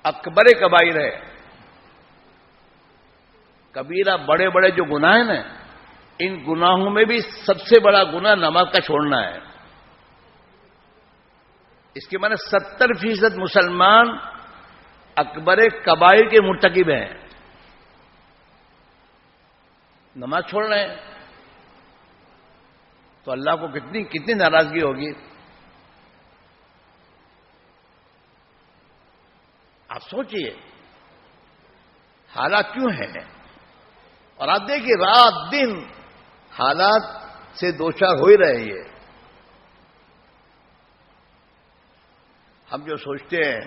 اکبر کبائر ہے. کبیرہ بڑے بڑے جو گناہ ہیں نا، ان گناہوں میں بھی سب سے بڑا گناہ نماز کا چھوڑنا ہے. اس کے معنی 70% مسلمان اکبر کبائر کے مرتکب ہیں، نماز چھوڑ رہے ہیں. تو اللہ کو کتنی ناراضگی ہوگی. آپ سوچئے حالات کیوں ہیں، اور آپ دیکھیے رات دن حالات سے دوچار ہو ہی رہے ہیں. ہم جو سوچتے ہیں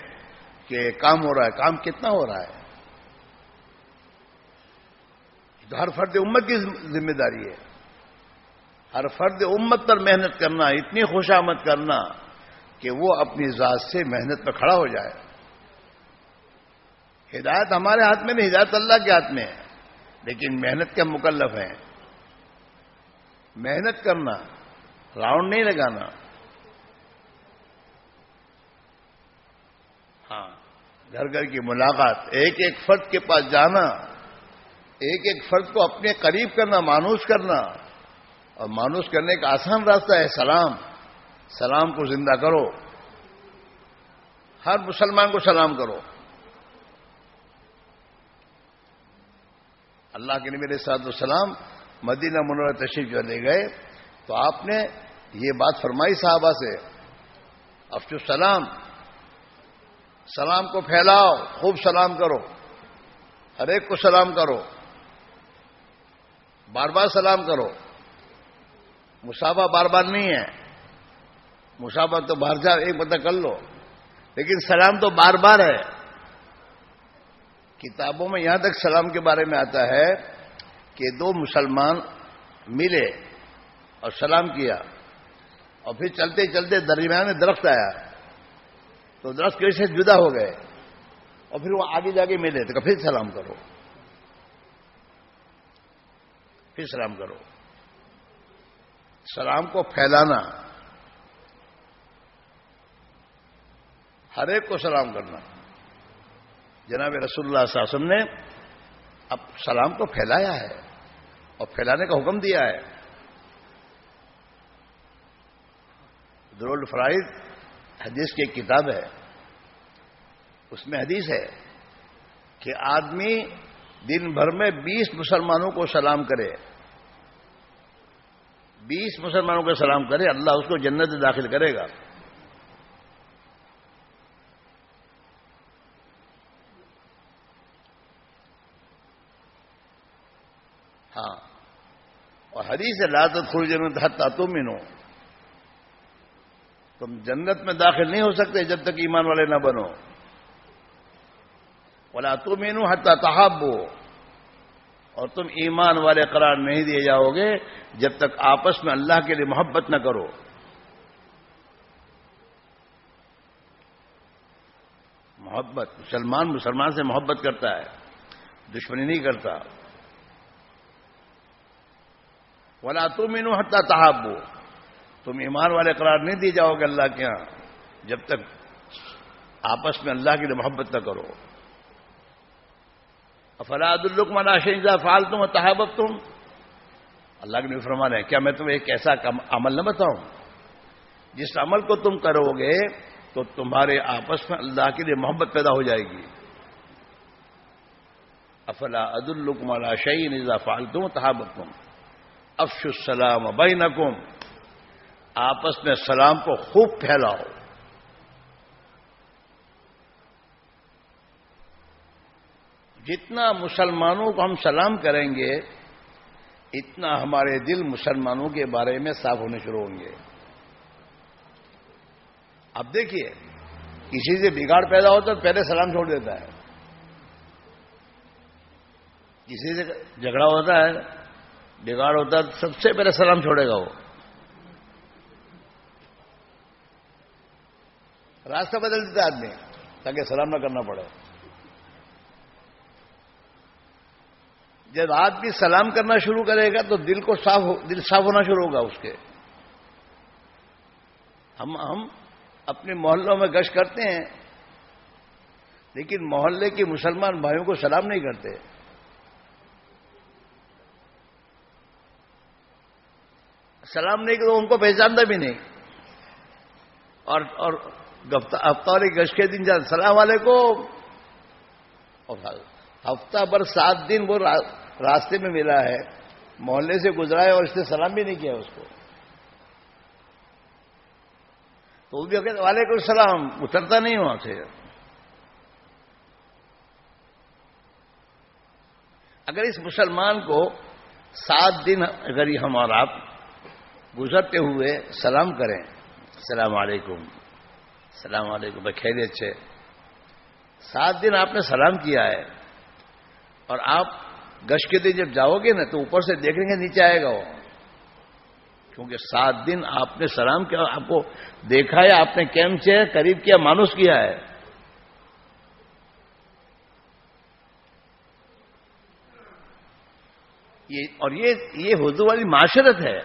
کہ کام ہو رہا ہے، کام کتنا ہو رہا ہے؟ تو ہر فرد امت کی ذمہ داری ہے. ہر فرد امت پر محنت کرنا، اتنی خوشامد کرنا کہ وہ اپنی ذات سے محنت پر کھڑا ہو جائے. ہدایت ہمارے ہاتھ میں نہیں، ہدایت اللہ کے ہاتھ میں ہے، لیکن محنت کے مکلف ہیں. محنت کرنا، راؤنڈ نہیں لگانا. ہاں، گھر گھر کی ملاقات، ایک ایک فرد کے پاس جانا، ایک ایک فرد کو اپنے قریب کرنا، مانوس کرنا. اور مانوس کرنے کا آسان راستہ ہے سلام. سلام کو زندہ کرو، ہر مسلمان کو سلام کرو. اللہ کے نبی علیہ الصلوۃ والسلام مدینہ منورہ تشریف جو لے گئے تو آپ نے یہ بات فرمائی صحابہ سے، افشوا السلام، سلام کو پھیلاؤ، خوب سلام کرو، ہر ایک کو سلام کرو، بار بار سلام کرو. مسافہ بار بار نہیں ہے. مسافہ تو باہر جا ایک پتہ کر لو, لیکن سلام تو بار بار ہے. کتابوں میں یہاں تک سلام کے بارے میں آتا ہے کہ دو مسلمان ملے اور سلام کیا, اور پھر چلتے چلتے درمیان میں درخت آیا تو درخت کی وجہ سے جدا ہو گئے, اور پھر وہ آگے جا کے ملے تو پھر سلام کرو, پھر سلام کرو. سلام کو پھیلانا, ہر ایک کو سلام کرنا. جناب رسول اللہ صلی اللہ علیہ وسلم نے اب سلام کو پھیلایا ہے اور پھیلانے کا حکم دیا ہے. درر الفرائض حدیث کی ایک کتاب ہے, اس میں حدیث ہے کہ آدمی دن بھر میں 20 مسلمانوں کو سلام کرے, 20 مسلمانوں کو سلام کرے, اللہ اس کو جنت میں داخل کرے گا. ہاں, اور حدیث لا تدخلوا الجنة حتى تؤمنوا, تم جنت میں داخل نہیں ہو سکتے جب تک ایمان والے نہ بنو. ولا تؤمنوا حتى تحابوا, اور تم ایمان والے قرار نہیں دیے جاؤ گے جب تک آپس میں اللہ کے لیے محبت نہ کرو. محبت, مسلمان سے محبت کرتا ہے, دشمنی نہیں کرتا. ولا تؤمنوا حتى تحابوا, تم ایمان والے قرار نہیں دیے جاؤ گے اللہ کے ہاں جب تک آپس میں اللہ کے لیے محبت نہ کرو. افلا ادلکم علی شیء اذا فعلتم وتحاببتم, اللہ کے نبی فرما رہے ہیں کیا میں تمہیں ایک ایسا عمل نہ بتاؤں جس عمل کو تم کرو گے تو تمہارے آپس میں اللہ کے لیے محبت پیدا ہو جائے گی. افلا ادلکم علی شیء اذا فعلتم وتحاببتم افشوا السلام بینکم, آپس میں سلام کو خوب پھیلاؤ. جتنا مسلمانوں کو ہم سلام کریں گے اتنا ہمارے دل مسلمانوں کے بارے میں صاف ہونے شروع ہوں گے. اب دیکھیے, کسی سے بگاڑ پیدا ہوتا تو پہلے سلام چھوڑ دیتا ہے. کسی سے جھگڑا ہوتا ہے, بگاڑ ہوتا ہے, سب سے پہلے سلام چھوڑے گا. وہ راستہ بدل دیتا ہے آدمی تاکہ سلام نہ کرنا پڑے. جب آدمی سلام کرنا شروع کرے گا تو دل صاف ہونا شروع ہوگا اس کے. ہم اپنے محلوں میں گشت کرتے ہیں لیکن محلے کے مسلمان بھائیوں کو سلام نہیں کرتے. سلام نہیں کرتے, ان کو پہچانتا بھی نہیں. اور ہفتہ والی گشت کے دن جاتا السلام علیکم, اور ہفتہ بھر 7 دن وہ راستے میں ملا ہے, محلے سے گزرا ہے اور اس نے سلام بھی نہیں کیا اس کو, تو وہ بھی کہتے وعلیکم السلام, اترتا نہیں وہاں سے. اگر اس مسلمان کو 7 دن اگر ہم اور آپ گزرتے ہوئے سلام کریں, السلام علیکم, السلام علیکم, خیریت سے, 7 دن آپ نے سلام کیا ہے, اور آپ گشت کے دن جب جاؤ گے نا تو اوپر سے دیکھیں گے نیچے آئے گا وہ, کیونکہ 7 دن آپ نے سلام کیا, آپ کو دیکھا ہے, آپ نے کیمپ سے قریب کیا, مانوس کیا ہے. اور یہ حضور والی معاشرت ہے.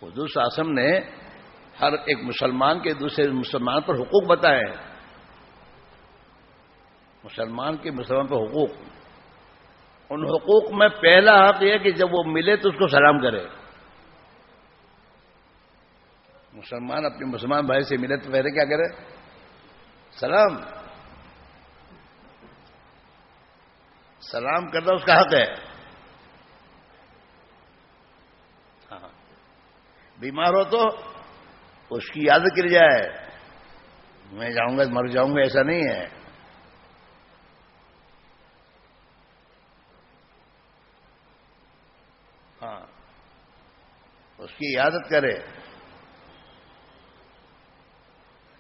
حضور صلی اللہ علیہ وسلم نے ہر ایک مسلمان کے دوسرے مسلمان پر حقوق بتائے. مسلمان پر حقوق, ان حقوق میں پہلا حق یہ کہ جب وہ ملے تو اس کو سلام کرے. مسلمان اپنے مسلمان بھائی سے ملے تو پہلے کیا کرے؟ سلام. سلام کرنا اس کا حق ہے. ہاں, بیمار ہو تو اس کی یاد کر جائے, میں جاؤں گا مر جاؤں گا, ایسا نہیں ہے. ہاں, اس کی عیادت کرے.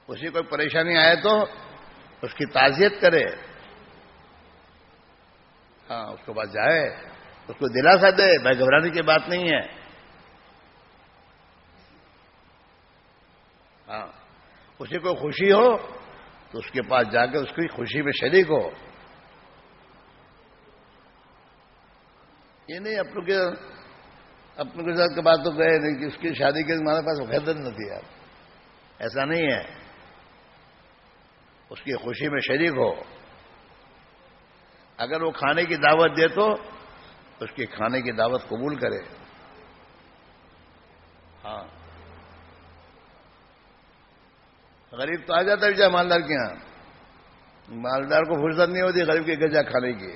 اسی کوئی پریشانی آئے تو اس کی تعزیت کرے. ہاں اس کے پاس جائے, اس کو دلاسا دے, بھائی گھبرانے کی بات نہیں ہے. ہاں اسے کوئی خوشی ہو تو اس کے پاس جا کے اس کی خوشی میں شریک ہو. یہ نہیں اپنے کے ساتھ کے بات تو گئے نہیں کہ اس کی شادی کے ہمارے پاس غیرت نہ تھی یار. ایسا نہیں ہے. اس کی خوشی میں شریک ہو. اگر وہ کھانے کی دعوت دے تو اس کی کھانے کی دعوت قبول کرے. ہاں غریب تو آ جاتا ہے مالدار کے یہاں. مالدار کو فرصت نہیں ہوتی غریب کے گجا کھانے کی.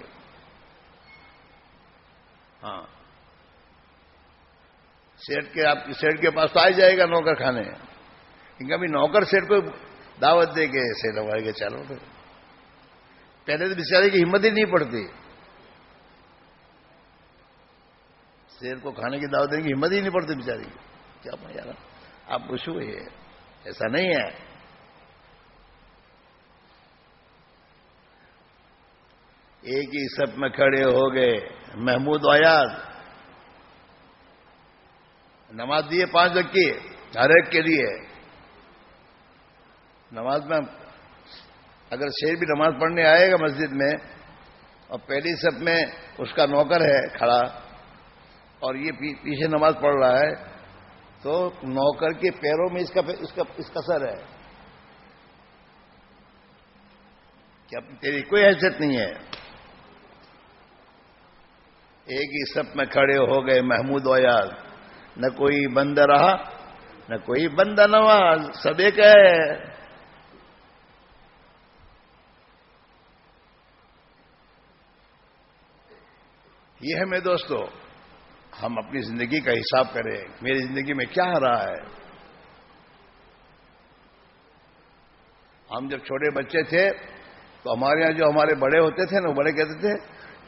ہاں سیٹ کے پاس تو آ جائے گا نوکر کھانے. کبھی نوکر سیٹ کو دعوت دے کے سیٹ ہوا کے چلو پھر. پہلے تو بیچارے کی ہمت ہی نہیں پڑتی. سیٹ کو کھانے کی دعوت دینے کی ہمت ہی نہیں پڑتی بیچاری کی. کیا یار آپ پوچھو, یہ ایسا نہیں ہے. ایک ہی سب میں کھڑے ہو گئے محمود و ایاز. نماز دیے 5 وقت کی ہر ایک کے لیے. نماز میں اگر شیر بھی نماز پڑھنے آئے گا مسجد میں اور پہلی صف میں اس کا نوکر ہے کھڑا اور یہ پیچھے نماز پڑھ رہا ہے تو نوکر کے پیروں میں اس کا سر ہے. کیا تیری کوئی حیثیت نہیں ہے. ایک ہی صف میں کھڑے ہو گئے محمود و ایاز. نہ کوئی بندہ رہا نہ کوئی بندہ نواز, سب ایک ہے. یہ ہے میرے دوستو, ہم اپنی زندگی کا حساب کریں. میری زندگی میں کیا آ رہا ہے؟ ہم جب چھوٹے بچے تھے تو ہمارے یہاں جو ہمارے بڑے ہوتے تھے نا, وہ بڑے کہتے تھے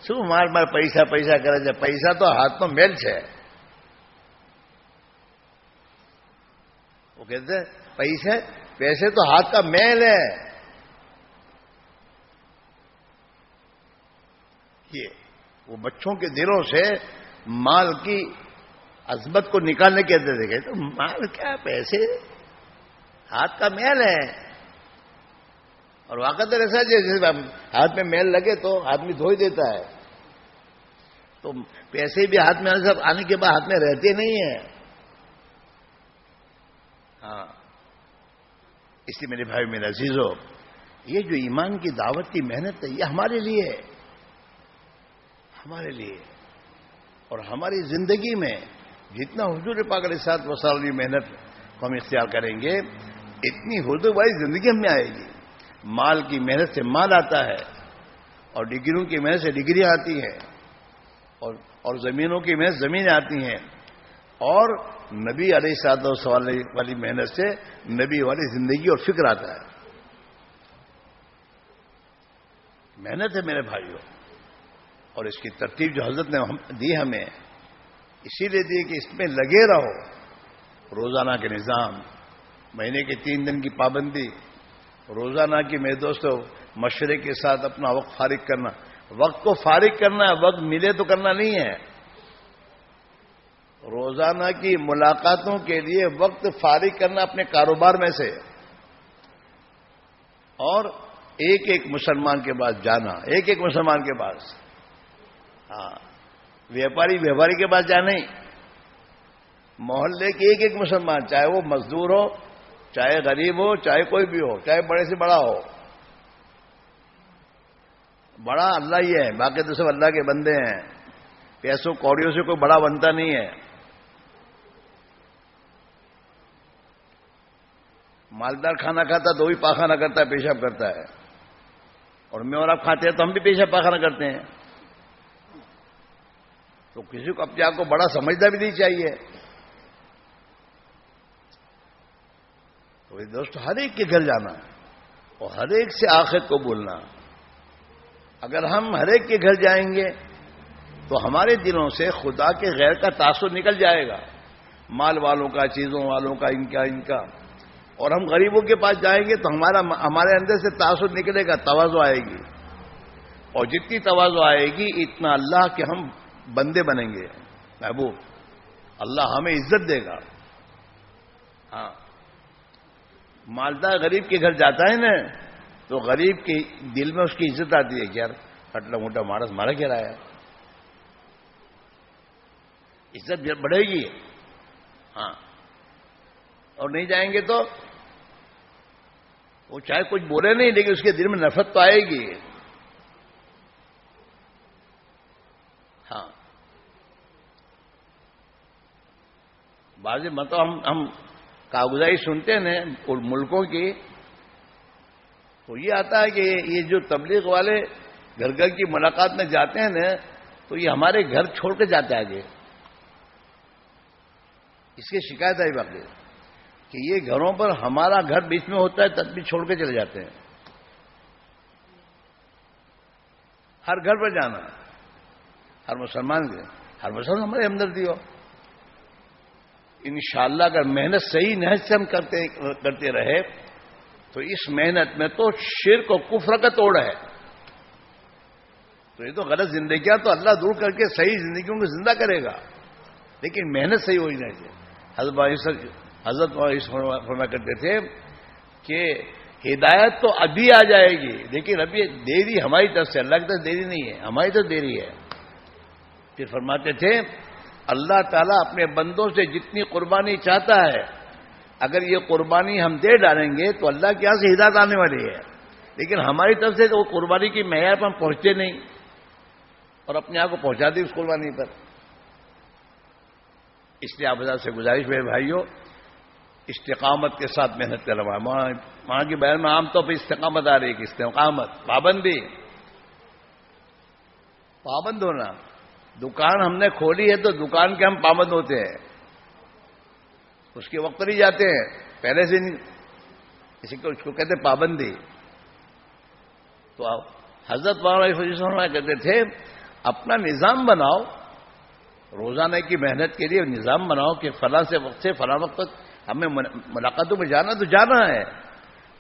سو مار پیسہ کرے جائے. پیسہ تو ہاتھ میں میل ہے. وہ کہتے ہیں پیسے تو ہاتھ کا میل ہے. یہ وہ بچوں کے دلوں سے مال کی عظمت کو نکالنے کے اندر دیکھے تو مال کیا, پیسے ہاتھ کا میل ہے. اور واقعات ایسا جیسے ہاتھ میں میل لگے تو آدمی دھو ہی دیتا ہے. تو پیسے بھی ہاتھ میں آنے کے بعد ہاتھ میں رہتے نہیں ہیں. ہاں اس لیے میرے بھائی میرے عزیزو, یہ جو ایمان کی دعوت کی محنت ہے یہ ہمارے لیے ہے, ہمارے لیے. اور ہماری زندگی میں جتنا حضور پاک علیہ الصلوۃ والسلام کی محنت کو ہم اختیار کریں گے اتنی حضور والی زندگی ہم میں آئے گی. مال کی محنت سے مال آتا ہے اور ڈگریوں کی محنت سے ڈگریاں آتی ہیں اور زمینوں کی محنت زمینیں آتی ہیں اور نبی علیہ الصلوۃ والسلام والی محنت سے نبی والی زندگی اور فکر آتا ہے. محنت ہے میرے بھائیوں. اور اس کی ترتیب جو حضرت نے دی ہمیں اسی لیے دی کہ اس میں لگے رہو. روزانہ کے نظام, مہینے کے 3 دن کی پابندی, روزانہ کی میرے دوستوں مشورے کے ساتھ اپنا وقت فارغ کرنا. وقت کو فارغ کرنا ہے, وقت ملے تو کرنا نہیں ہے. روزانہ کی ملاقاتوں کے لیے وقت فارغ کرنا اپنے کاروبار میں سے, اور ایک مسلمان کے پاس جانا, ایک مسلمان کے پاس. ہاں ویپاری کے پاس جانا نہیں, محلے کے ایک مسلمان, چاہے وہ مزدور ہو, چاہے غریب ہو, چاہے کوئی بھی ہو, چاہے بڑے سے بڑا ہو. بڑا اللہ ہی ہے, باقی تو سب اللہ کے بندے ہیں. پیسوں کوڑیوں سے کوئی بڑا بنتا نہیں ہے. مالدار کھانا کھاتا تو بھی پاخانہ کرتا ہے, پیشاب کرتا ہے, اور میں اور آپ کھاتے ہیں تو ہم بھی پیشاب پاخانہ کرتے ہیں. تو کسی کو اپنے آپ کو بڑا سمجھنا بھی نہیں چاہیے. تو دوست ہر ایک کے گھر جانا اور ہر ایک سے آخرت کو بولنا. اگر ہم ہر ایک کے گھر جائیں گے تو ہمارے دلوں سے خدا کے غیر کا تاثر نکل جائے گا. مال والوں کا، چیزوں والوں کا، ان کا. اور ہم غریبوں کے پاس جائیں گے تو ہمارے اندر سے تعصب نکلے گا، تواضع آئے گی. اور جتنی تواضع آئے گی اتنا اللہ کے ہم بندے بنیں گے. محبوب، اللہ ہمیں عزت دے گا. ہاں، مالدار غریب کے گھر جاتا ہے نا تو غریب کے دل میں اس کی عزت آتی ہے کہ یار کٹلا موٹا مارس مارا کیا رہا ہے. عزت بڑھے گی. ہاں، اور نہیں جائیں گے تو وہ چاہے کچھ بولے نہیں لیکن اس کے دل میں نفرت تو آئے گی. ہاں، بعض مطلب ہم کاغذائی سنتے ہیں ملکوں کی، تو یہ آتا ہے کہ یہ جو تبلیغ والے گھر گھر کی ملاقات میں جاتے ہیں نا تو یہ ہمارے گھر چھوڑ کے جاتے ہیں آگے. اس کی شکایت آئی باقی کہ یہ گھروں پر ہمارا گھر بیچ میں ہوتا ہے تب بھی چھوڑ کے چلے جاتے ہیں. ہر گھر پر جانا، ہر مسلمان ہمارے ہمدردی ہو. انشاءاللہ اگر محنت صحیح نہج سے ہم کرتے رہے تو اس محنت میں تو شرک و کفر کا توڑ ہے. تو یہ تو غلط زندگیاں تو اللہ دور کر کے صحیح زندگیوں کو زندہ کرے گا، لیکن محنت صحیح ہوئی نہیں ہے. حضرت فرمایا کرتے تھے کہ ہدایت تو ابھی آ جائے گی لیکن ابھی دیری ہماری طرف سے، اللہ کی طرف دیری نہیں ہے، ہماری طرف دیری ہے. پھر فرماتے تھے اللہ تعالیٰ اپنے بندوں سے جتنی قربانی چاہتا ہے اگر یہ قربانی ہم دے ڈالیں گے تو اللہ کے یہاں سے ہدایت آنے والی ہے، لیکن ہماری طرف سے وہ قربانی کی معیار پر ہم پہنچتے نہیں اور اپنے آپ کو پہنچا دی اس قربانی پر. اس لیے آپ حضرات سے گزارش میرے بھائیوں، استقامت کے ساتھ محنت کرنا. وہاں کی بیان میں عام طور پہ استقامت آ رہی ہے کہ استقامت، پابند ہونا. دکان ہم نے کھولی ہے تو دکان کے ہم پابند ہوتے ہیں، اس کے وقت نہیں جاتے ہیں پہلے سے. اس کو کہتے ہیں پابندی. تو حضرت فرمایا کہتے تھے اپنا نظام بناؤ، روزانہ کی محنت کے لیے نظام بناؤ کہ فلاں سے وقت سے فلاں وقت تک ہمیں ملاقاتوں میں جانا تو جانا ہے،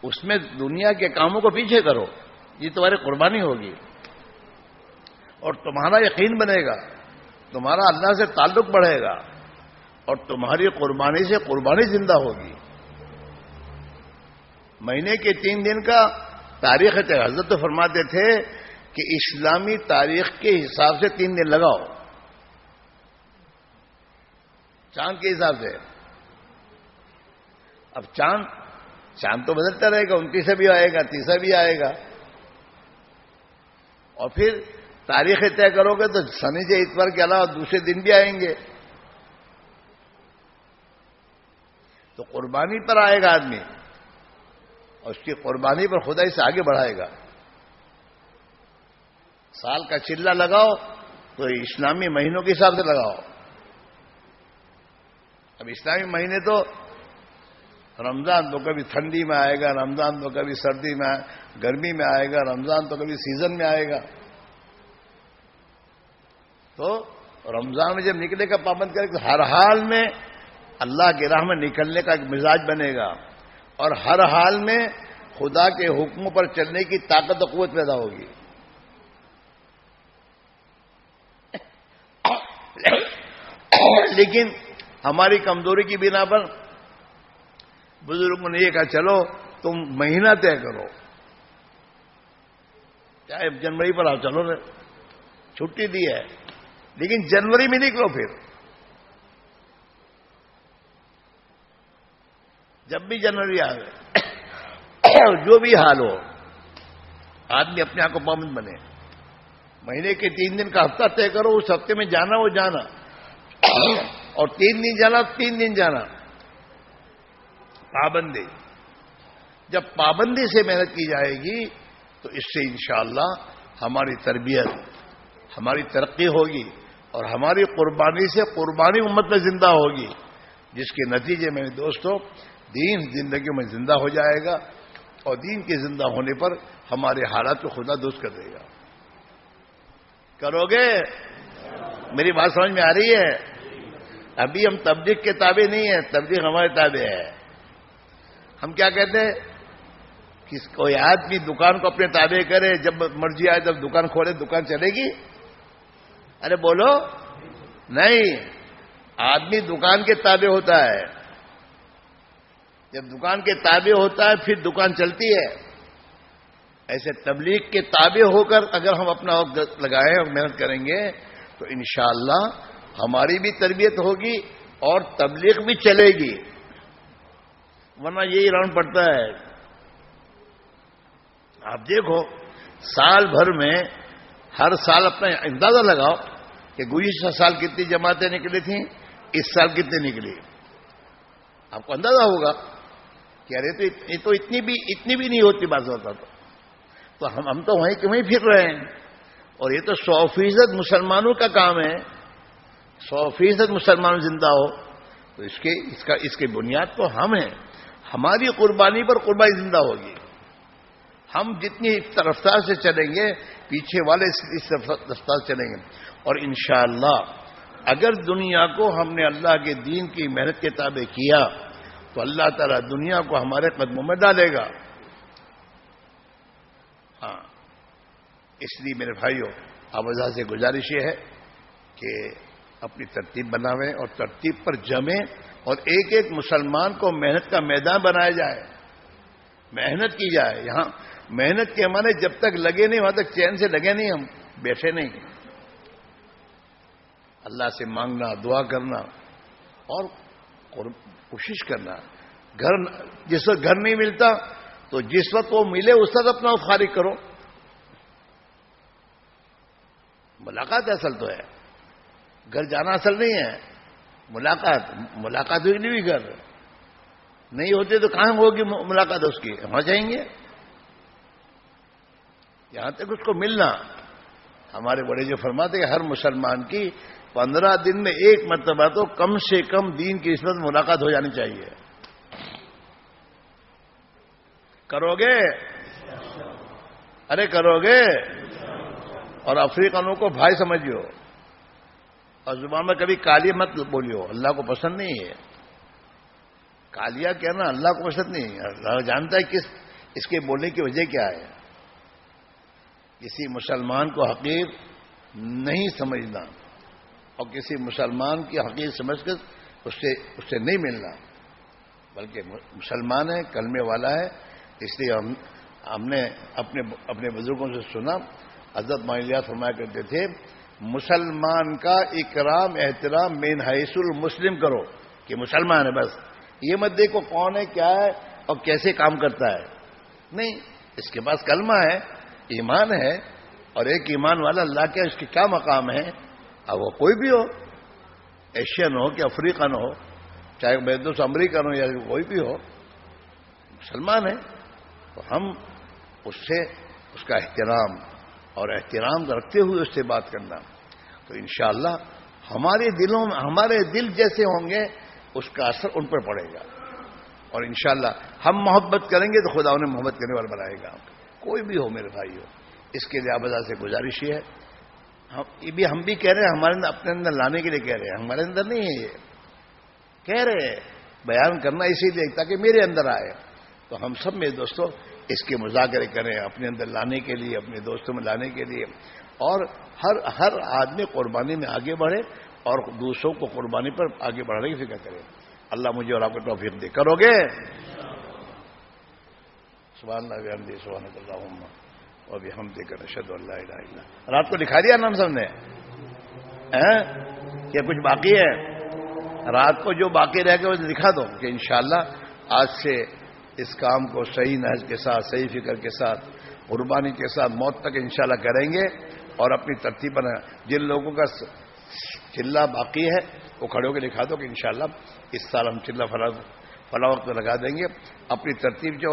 اس میں دنیا کے کاموں کو پیچھے کرو، یہ تمہاری قربانی ہوگی اور تمہارا یقین بنے گا، تمہارا اللہ سے تعلق بڑھے گا اور تمہاری قربانی سے قربانی زندہ ہوگی. مہینے کے 3 دن کا تاریخ ہے. حضرت تو فرماتے تھے کہ اسلامی تاریخ کے حساب سے 3 دن لگاؤ، چاند کے حساب سے. اب چاند تو بدلتا رہے گا، 29 بھی آئے گا، 30 بھی آئے گا، اور پھر تاریخ طے کرو گے تو سنیچر اتوار کے علاوہ دوسرے دن بھی آئیں گے. تو قربانی پر آئے گا آدمی اور اس کی قربانی پر خدا اسے آگے بڑھائے گا. سال کا چلہ لگاؤ تو اسلامی مہینوں کے حساب سے لگاؤ. اب اسلامی مہینے تو رمضان تو کبھی ٹھنڈی میں آئے گا، رمضان تو کبھی سردی میں گرمی میں آئے گا، رمضان تو کبھی سیزن میں آئے گا. تو رمضان میں جب نکلے کا پابند کرے تو ہر حال میں اللہ کی راہ میں نکلنے کا ایک مزاج بنے گا اور ہر حال میں خدا کے حکموں پر چلنے کی طاقت و قوت پیدا ہوگی. لیکن ہماری کمزوری کی بنا پر بزرگوں نے یہ کہا چلو تم مہینہ طے کرو، چاہے جنوری پر آؤ، چلو چھٹی دی ہے لیکن جنوری میں نکلو. پھر جب بھی جنوری آ گئے جو بھی حال ہو آدمی اپنے آپ کو پابند بنے. مہینے کے 3 دن کا ہفتہ طے کرو، اس ہفتے میں جانا وہ جانا اور 3 دن جانا 3 دن جانا. پابندی، جب پابندی سے محنت کی جائے گی تو اس سے انشاءاللہ ہماری تربیت، ہماری ترقی ہوگی اور ہماری قربانی سے قربانی امت میں زندہ ہوگی، جس کے نتیجے میں دوستوں دین زندگی میں زندہ ہو جائے گا اور دین کے زندہ ہونے پر ہمارے حالات کو خدا درست کر دے گا. کرو گے؟ میری بات سمجھ میں آ رہی ہے؟ ابھی ہم تبلیغ کے تابع نہیں ہیں، تبلیغ ہمارے تابع ہے. ہم کیا کہتے ہیں کہ کوئی آدمی دکان کو اپنے تابع کرے، جب مرضی آئے جب دکان کھولے دکان چلے گی؟ ارے بولو نہیں، آدمی دکان کے تابع ہوتا ہے. جب دکان کے تابع ہوتا ہے پھر دکان چلتی ہے. ایسے تبلیغ کے تابع ہو کر اگر ہم اپنا وقت لگائیں اور محنت کریں گے تو انشاءاللہ ہماری بھی تربیت ہوگی اور تبلیغ بھی چلے گی. ورنہ یہی راؤنڈ پڑتا ہے. آپ دیکھو سال بھر میں ہر سال اپنا اندازہ لگاؤ کہ گزشتہ سال کتنی جماعتیں نکلی تھیں، اس سال کتنی نکلی. آپ کو اندازہ ہوگا کہ ارے تو اتنی بھی نہیں ہوتی بات ہوتا. تو ہم تو وہیں کہ وہیں پھر رہے ہیں. اور یہ تو 100% مسلمانوں کا کام ہے. 100% مسلمان زندہ ہو تو اس کی بنیاد تو ہم ہیں. ہماری قربانی پر قربانی زندہ ہوگی. ہم جتنی رفتار سے چلیں گے پیچھے والے اس رفتار چلیں گے. اور انشاءاللہ اگر دنیا کو ہم نے اللہ کے دین کی محنت کے تابع کیا تو اللہ تعالیٰ دنیا کو ہمارے قدموں میں ڈالے گا. ہاں، اس لیے میرے بھائیوں آوازہ سے گزارش یہ ہے کہ اپنی ترتیب بناویں اور ترتیب پر جمیں اور ایک ایک مسلمان کو محنت کا میدان بنایا جائے. محنت کی جائے. یہاں محنت کے ہمارے جب تک لگے نہیں وہاں تک چین سے لگے نہیں، ہم بیٹھے نہیں. اللہ سے مانگنا، دعا کرنا اور کوشش کرنا. جس وقت گھر نہیں ملتا تو جس وقت وہ ملے اس وقت اپنا فارغ کرو. ملاقات اصل تو ہے، گھر جانا اصل نہیں ہے. ملاقات ہوئی نہیں ہوئی، گھر نہیں ہوتے تو کہاں ہوگی ملاقات اس کی؟ وہاں جائیں گے. یہاں تک اس کو ملنا. ہمارے بڑے جو فرماتے ہیں ہر مسلمان کی 15 دن میں ایک مرتبہ تو کم سے کم دین کی نسبت ملاقات ہو جانی چاہیے. کرو گے؟ ارے کرو گے؟ اور افریقنوں کو بھائی سمجھو اور زبان میں کبھی کالی مت بولیو. اللہ کو پسند نہیں ہے کالیا کہنا. اللہ کو پسند نہیں ہے. اللہ جانتا ہے اس کے بولنے کی وجہ کیا ہے. کسی مسلمان کو حقیر نہیں سمجھنا اور کسی مسلمان کی حقیر سمجھ کر اس سے نہیں ملنا، بلکہ مسلمان ہے، کلمے والا ہے. اس لیے ہم نے اپنے بزرگوں سے سنا، حضرت معلیات فرمایا کرتے تھے مسلمان کا اکرام احترام من حیث المسلم کرو کہ مسلمان ہے. بس یہ مت دیکھو کون ہے، کیا ہے اور کیسے کام کرتا ہے. نہیں، اس کے پاس کلمہ ہے، ایمان ہے، اور ایک ایمان والا اللہ کے اس کے کیا مقام ہے. اب وہ کوئی بھی ہو، ایشین ہو کہ افریقن ہو، چاہے بیدوس امریکن ہو یا کوئی بھی ہو، مسلمان ہے. تو ہم اس کا احترام اور احترام رکھتے ہوئے اس سے بات کرنا. تو انشاءاللہ ہمارے دل جیسے ہوں گے اس کا اثر ان پر پڑے گا. اور انشاءاللہ ہم محبت کریں گے تو خدا انہیں محبت کرنے والا بنائے گا. کوئی بھی ہو میرے بھائی ہو. اس کے لیے آبادہ سے گزارش یہ ہے، ہم بھی کہہ رہے ہیں ہمارے اندر اپنے اندر لانے کے لیے کہہ رہے ہیں. ہمارے اندر نہیں ہے، یہ کہہ رہے ہیں بیان کرنا اسی لیے تاکہ میرے اندر آئے. تو ہم سب میرے دوستوں اس کے مذاکرے کریں اپنے اندر لانے کے لیے، اپنے دوستوں میں لانے کے لیے. اور ہر آدمی قربانی میں آگے بڑھے اور دوسروں کو قربانی پر آگے بڑھانے کی فکر کرے. اللہ مجھے اور آپ کو توفیق دے. کرو گے؟ سبحان اللہ وبحمدہ سبحانک اللہم وبحمدک نشہد ان لا الہ الا انت. رات کو لکھا دیا نام سب نے؟ کیا کچھ باقی ہے؟ رات کو جو باقی رہ گئے وہ لکھا دو کہ انشاءاللہ آج سے اس کام کو صحیح نہج کے ساتھ، صحیح فکر کے ساتھ، قربانی کے ساتھ موت تک انشاءاللہ کریں گے. اور اپنی ترتیب بنا. جن لوگوں کا چلہ باقی ہے وہ کھڑے ہو کے لکھا دو کہ انشاءاللہ اس سال ہم چلہ فلاں وقت لگا دیں گے. اپنی ترتیب جو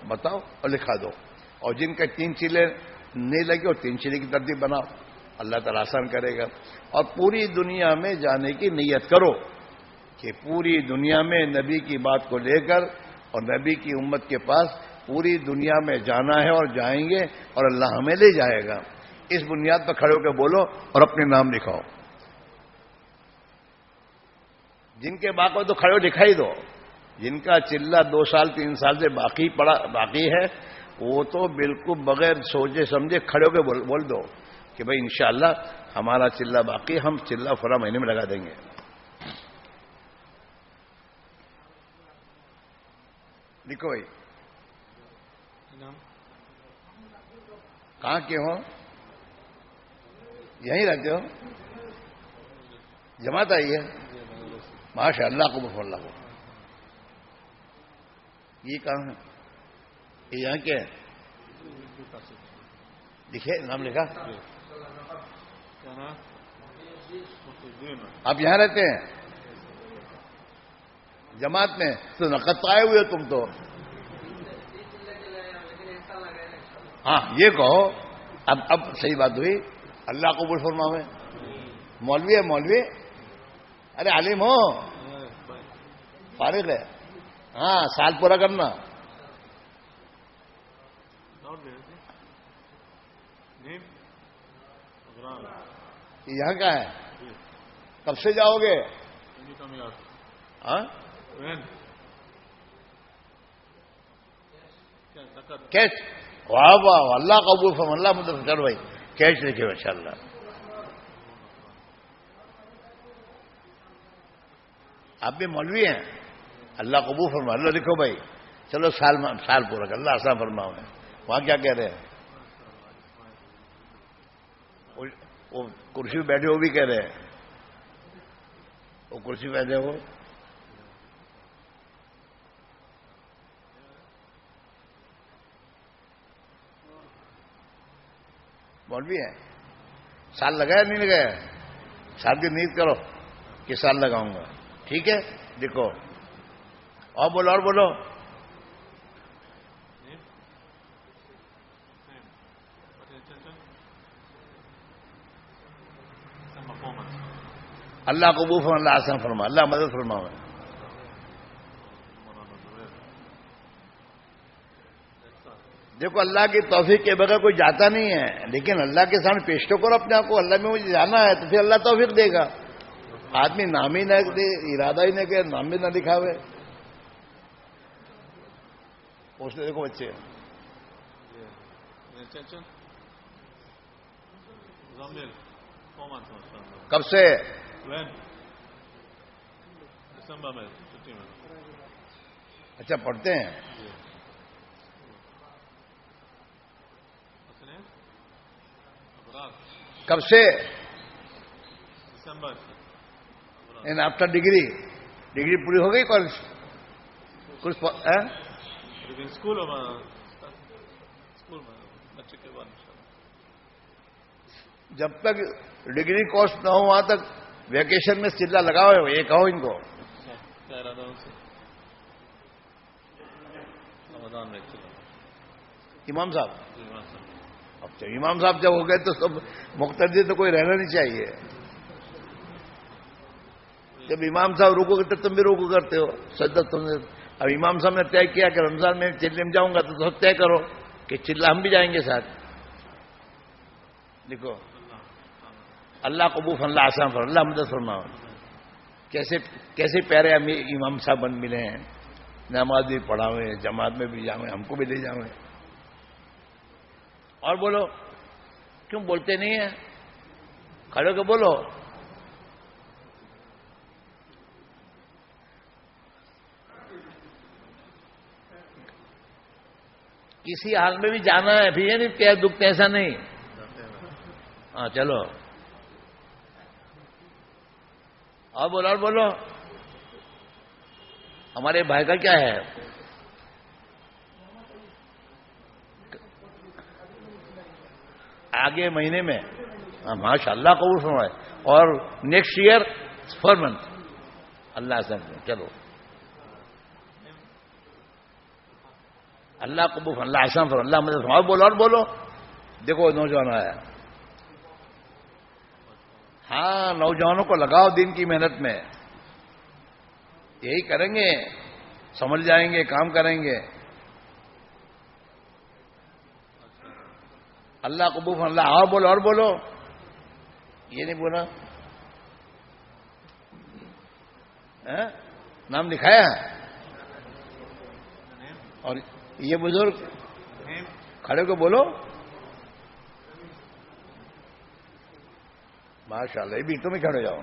بتاؤ اور لکھا دو. اور جن کا 3 چلے نہیں لگے اور 3 چلے کی ترتیب بناؤ. اللہ تعالیٰ آسان کرے گا. اور پوری دنیا میں جانے کی نیت کرو کہ پوری دنیا میں نبی کی بات کو لے کر اور نبی کی امت کے پاس پوری دنیا میں جانا ہے اور جائیں گے اور اللہ ہمیں لے جائے گا. اس بنیاد پر کھڑے ہو کے بولو اور اپنے نام لکھاؤ. جن کے باقی تو کھڑے دکھائی دو، جن کا چلہ 2 سال 3 سال سے باقی ہے، وہ تو بالکل بغیر سوچے سمجھے کھڑے ہو کے بول دو کہ بھائی انشاءاللہ ہمارا چلہ باقی، ہم چلہ فلاں مہینے میں لگا دیں گے. لکھو بھائی، کہاں کے ہو؟ یہیں رہتے ہو؟ جماعت آئی ہے؟ ماشاء اللہ قبول اللہ کو. یہ کہاں ہے؟ یہ یہاں کیا ہے؟ لکھے نام لکھا؟ آپ یہاں رہتے ہیں جماعت میں؟ تو نقد آئے ہوئے تم تو. ہاں یہ کہو، اب صحیح بات ہوئی. اللہ قبول فرماوے. مولوی ہے مولوی؟ ارے عالم ہو؟ فارغ ہے؟ ہاں سال پورا کرنا. یہاں کا ہے؟ کب سے جاؤ گے؟ ہاں کیش؟ واہ واہ، اللہ قبول فرما. اللہ مطلب چلو بھائی کیش لکھے ماشاء اللہ. آپ بھی مولوی ہیں؟ اللہ قبول فرما. اللہ لکھو بھائی. چلو سال پورا کر اللہ آسان فرماؤ. وہاں کیا کہہ رہے ہیں؟ وہ کرسی پہ بیٹھے وہ بھی کہہ رہے ہیں. وہ کرسی پہ بیٹھے ہو مولوی ہیں. سال لگایا نہیں لگایا؟ سال کی نیت کرو کہ سال لگاؤں گا. ٹھیک ہے دیکھو. اور بولو اور بولو. اللہ قبول فرما. اللہ آسان فرما. اللہ مدد فرماؤ. دیکھو اللہ کی توفیق کے بغیر کوئی جاتا نہیں ہے، لیکن اللہ کے سامنے پیش تو کرو اپنے آپ کو. اللہ میں مجھے جانا ہے تو پھر اللہ توفیق دے گا. آدمی نام ہی نہ دے، ارادہ ہی نہ کہ نام بھی نہ دکھاوے. پوچھتے دیکھو بچے کب سے؟ اچھا پڑھتے ہیں. کب سے؟ آفٹر ڈگری پوری ہو گئی کالج کچھ اسکول بچے کے بعد جب تک ڈگری کورس نہ ہو وہاں تک ویکیشن میں چلہ لگاؤ. یہ کہو ان کو. امام صاحب اب امام صاحب جب ہو گئے تو سب مقتدی تو کوئی رہنا نہیں چاہیے. جب امام صاحب رکو کرتے تم بھی رکو کرتے ہو. سجدہ تم نے. اب امام صاحب نے طے کیا کہ رمضان میں چلے میں جاؤں گا تو سب طے کرو کہ چلہ ہم بھی جائیں گے ساتھ. دیکھو اللہ قبول فرما. اللہ آسان فرما. اللہ مدد فرماؤ. کیسے پیارے امام صاحب بن ملے ہیں. نماز بھی پڑھاوے، جماعت میں بھی جاؤں، ہم کو بھی لے جاؤں. اور بولو. کیوں بولتے نہیں ہیں؟ کھڑے ہو کے بولو. کسی حال میں بھی جانا ہے پھر یہ نہیں کیا دکھ ایسا نہیں. ہاں چلو اور بولو اور بولو. ہمارے بھائی کا کیا ہے؟ آگے مہینے میں ماشاء اللہ قبول فرمائے. اور نیکسٹ ایئر 4 منتھ. اللہ سے چلو اللہ قبول فرمائے. اللہ آسان فرمائے. اللہ مدد فرمائے. بولو اور بولو. دیکھو نوجوان آیا. ہاں نوجوانوں کو لگاؤ دین کی محنت میں. یہی کریں گے سمجھ جائیں گے، کام کریں گے. اللہ قبول فرمائے. اللہ اور بولو اور بولو. یہ نہیں بولا. نام لکھایا ہے؟ اور یہ بزرگ کھڑے کو بولو ماشاء اللہ. یہ بھی تم ہی کھڑے جاؤ.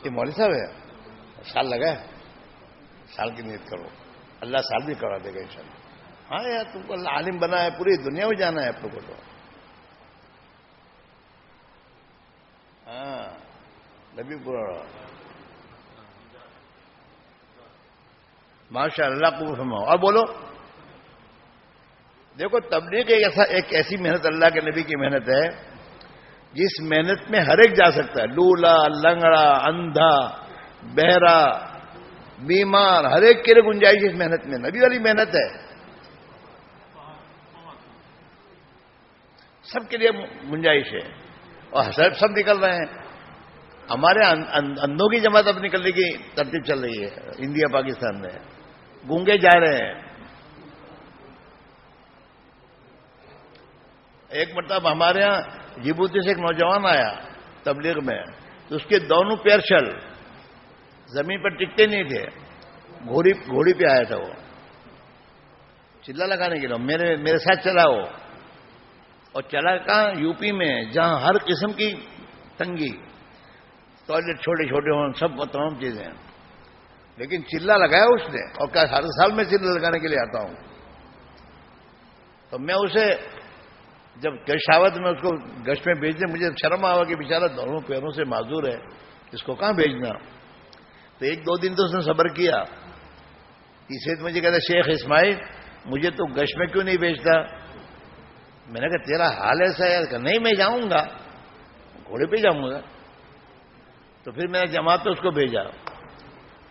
یہ مولوی صاحب ہے. سال لگا ہے. سال کی نیت کرو, اللہ سال بھی کرا دے گا انشاءاللہ. ہاں یار تم کو اللہ عالم بنا ہے, پوری دنیا میں جانا ہے آپ لوگوں کو. ہاں نبی پورا ماشاء اللہ کو فرماؤ. اور بولو دیکھو تبلیغ ایک ایسی محنت اللہ کے نبی کی محنت ہے جس محنت میں ہر ایک جا سکتا ہے. لولا, لنگڑا, اندھا, بہرا, بیمار, ہر ایک کے لیے گنجائش اس محنت میں. نبی والی محنت ہے, سب کے لیے گنجائش ہے. اور سب نکل رہے ہیں. ہمارے اندھوں کی جماعت اب نکلنے کی ترتیب چل رہی ہے انڈیا پاکستان میں. گونگے جا رہے ہیں. ایک مرتبہ ہمارے ہاں جبوتی سے ایک نوجوان آیا تبلیغ میں, تو اس کے دونوں پیر چل زمین پر ٹکتے نہیں تھے. گھوڑی پہ آیا تھا وہ چلا لگانے کے لیے. میرے ساتھ چلا وہ, اور چلا کہاں, یو پی میں, جہاں ہر قسم کی تنگی, ٹوائلٹ چھوٹے چھوٹے ہوں, سب تمام چیزیں ہیں. لیکن چلا لگایا اس نے, اور کیا ہر سال میں چلا لگانے کے لیے آتا ہوں. تو میں اسے جب گشاوت میں اس کو گشت میں بھیجنے, مجھے شرم آوا کہ بیچارہ دونوں پیروں سے معذور ہے, اس کو کہاں بھیجنا. تو ایک دو دن تو اس نے صبر کیا. تیسرے دن مجھے کہتا شیخ اسماعیل مجھے تو گشت میں کیوں نہیں بھیجتا. میں نے کہا تیرا حال ایسا ہے. کہ نہیں میں جاؤں گا, گھوڑے پہ جاؤں گا. تو پھر میں نے جماعت اس کو بھیجا.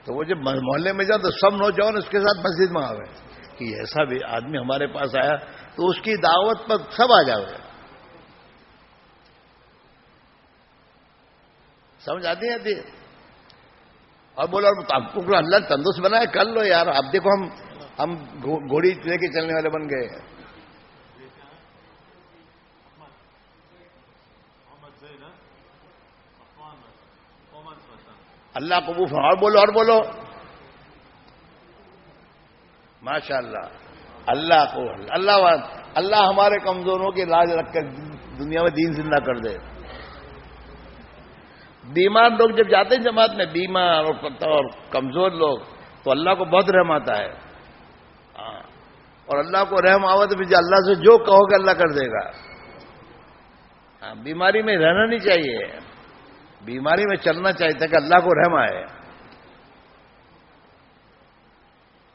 تو وہ جب محلے میں جاؤ تو سب نوجوان اس کے ساتھ مسجد میں آ گئے کہ ایسا بھی آدمی ہمارے پاس آیا, تو اس کی دعوت پر سب آ جاؤ گے. سمجھ آتی ہے. اور بولو آپ کو اللہ تندرست بنا ہے, کر لو یار. اب دیکھو ہم گھوڑی لے کے چلنے والے بن گئے. اللہ قبول فرمائے. اور بولو ماشاء اللہ. اللہ کو اللہ ہمارے کمزوروں کے لاج رکھ کر دنیا میں دین زندہ کر دے. بیمار لوگ جب جاتے ہیں جماعت میں, بیمار اور کمزور لوگ, تو اللہ کو بہت رحم آتا ہے. اور اللہ کو رحم آوا تو پھر اللہ سے جو کہو گے اللہ کر دے گا. بیماری میں رہنا نہیں چاہیے, بیماری میں چلنا چاہیے تاکہ اللہ کو رحم آئے.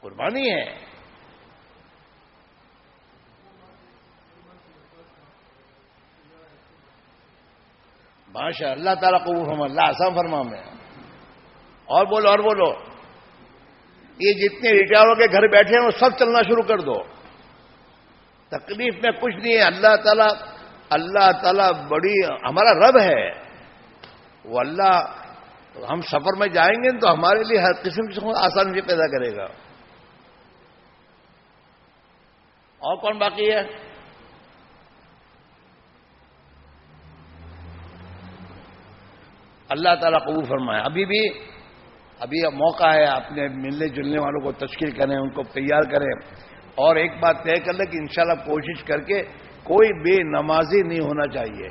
قربانی ہے. ماشاء اللہ تعالیٰ قبول فرما, اللہ آسان فرما میں. اور بولو یہ جتنے ریٹائر ہو کے گھر بیٹھے ہیں وہ سب چلنا شروع کر دو. تکلیف میں کچھ نہیں ہے. اللہ تعالیٰ بڑی ہمارا رب ہے. وہ اللہ ہم سفر میں جائیں گے تو ہمارے لیے ہر قسم کی آسانی پیدا کرے گا. اور کون باقی ہے؟ اللہ تعالیٰ قبول فرمائے. ابھی موقع ہے, اپنے ملنے جلنے والوں کو تشکیل کریں, ان کو تیار کریں. اور ایک بات طے کر لیں کہ انشاءاللہ کوشش کر کے کوئی بے نمازی نہیں ہونا چاہیے.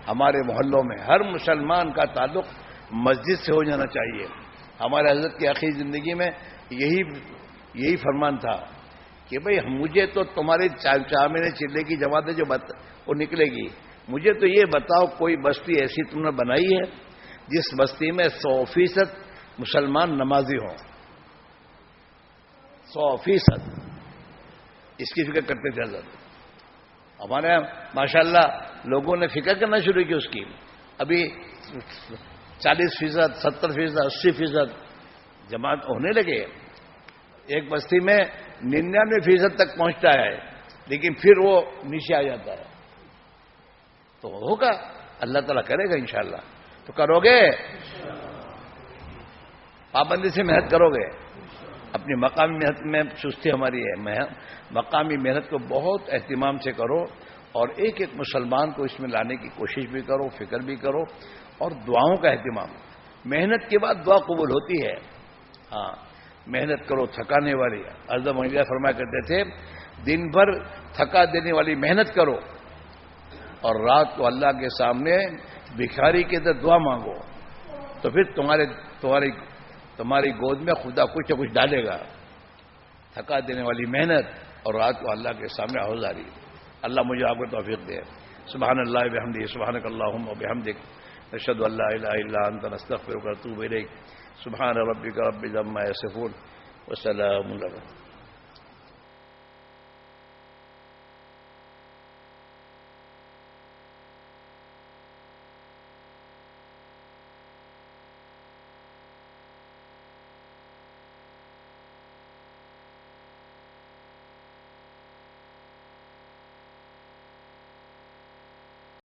ہمارے محلوں میں ہر مسلمان کا تعلق مسجد سے ہو جانا چاہیے. ہمارے حضرت کی آخری زندگی میں یہی فرمان تھا کہ بھئی مجھے تو تمہارے 4 مہینے چلے کی جماعتیں جو وہ نکلے گی, مجھے تو یہ بتاؤ کوئی بستی ایسی تم نے بنائی ہے جس بستی میں 100% مسلمان نمازی ہوں. 100% اس کی فکر کرتے تھے حضرت. ہمارے یہاں ماشاءاللہ لوگوں نے فکر کرنا شروع کی اس کی. ابھی 40%, 70%, 80% جماعت ہونے لگے. ایک بستی میں 99% تک پہنچتا ہے, لیکن پھر وہ نیچے آ جاتا ہے. تو ہوگا, اللہ تعالیٰ کرے گا انشاءاللہ. تو کرو گے, پابندی سے محنت کرو گے. اپنی مقامی محنت میں سستی ہماری ہے. مقامی محنت کو بہت اہتمام سے کرو, اور ایک ایک مسلمان کو اس میں لانے کی کوشش بھی کرو، فکر بھی کرو، اور دعاؤں کا اہتمام. محنت کے بعد دعا قبول ہوتی ہے. ہاں، محنت کرو تھکانے والی. حضرت محمد فرمایا کرتے تھے دن بھر تھکا دینے والی محنت کرو اور رات کو اللہ کے سامنے بھکاری کے در دعا مانگو، تو پھر تمہاری گود میں خدا کچھ نہ کچھ ڈالے گا. تھکا دینے والی محنت اور رات کو اللہ کے سامنے حوضاری. اللہ مجھے آپ کو توفیق دے. سبحان اللہ بحمدہ، سبحانک اللہم و بحمدک، نشہد ان لا الہ الا انت، نستغفرک و نتوب الیک. سبحان ربک رب العزۃ عما یصفون وسلام علی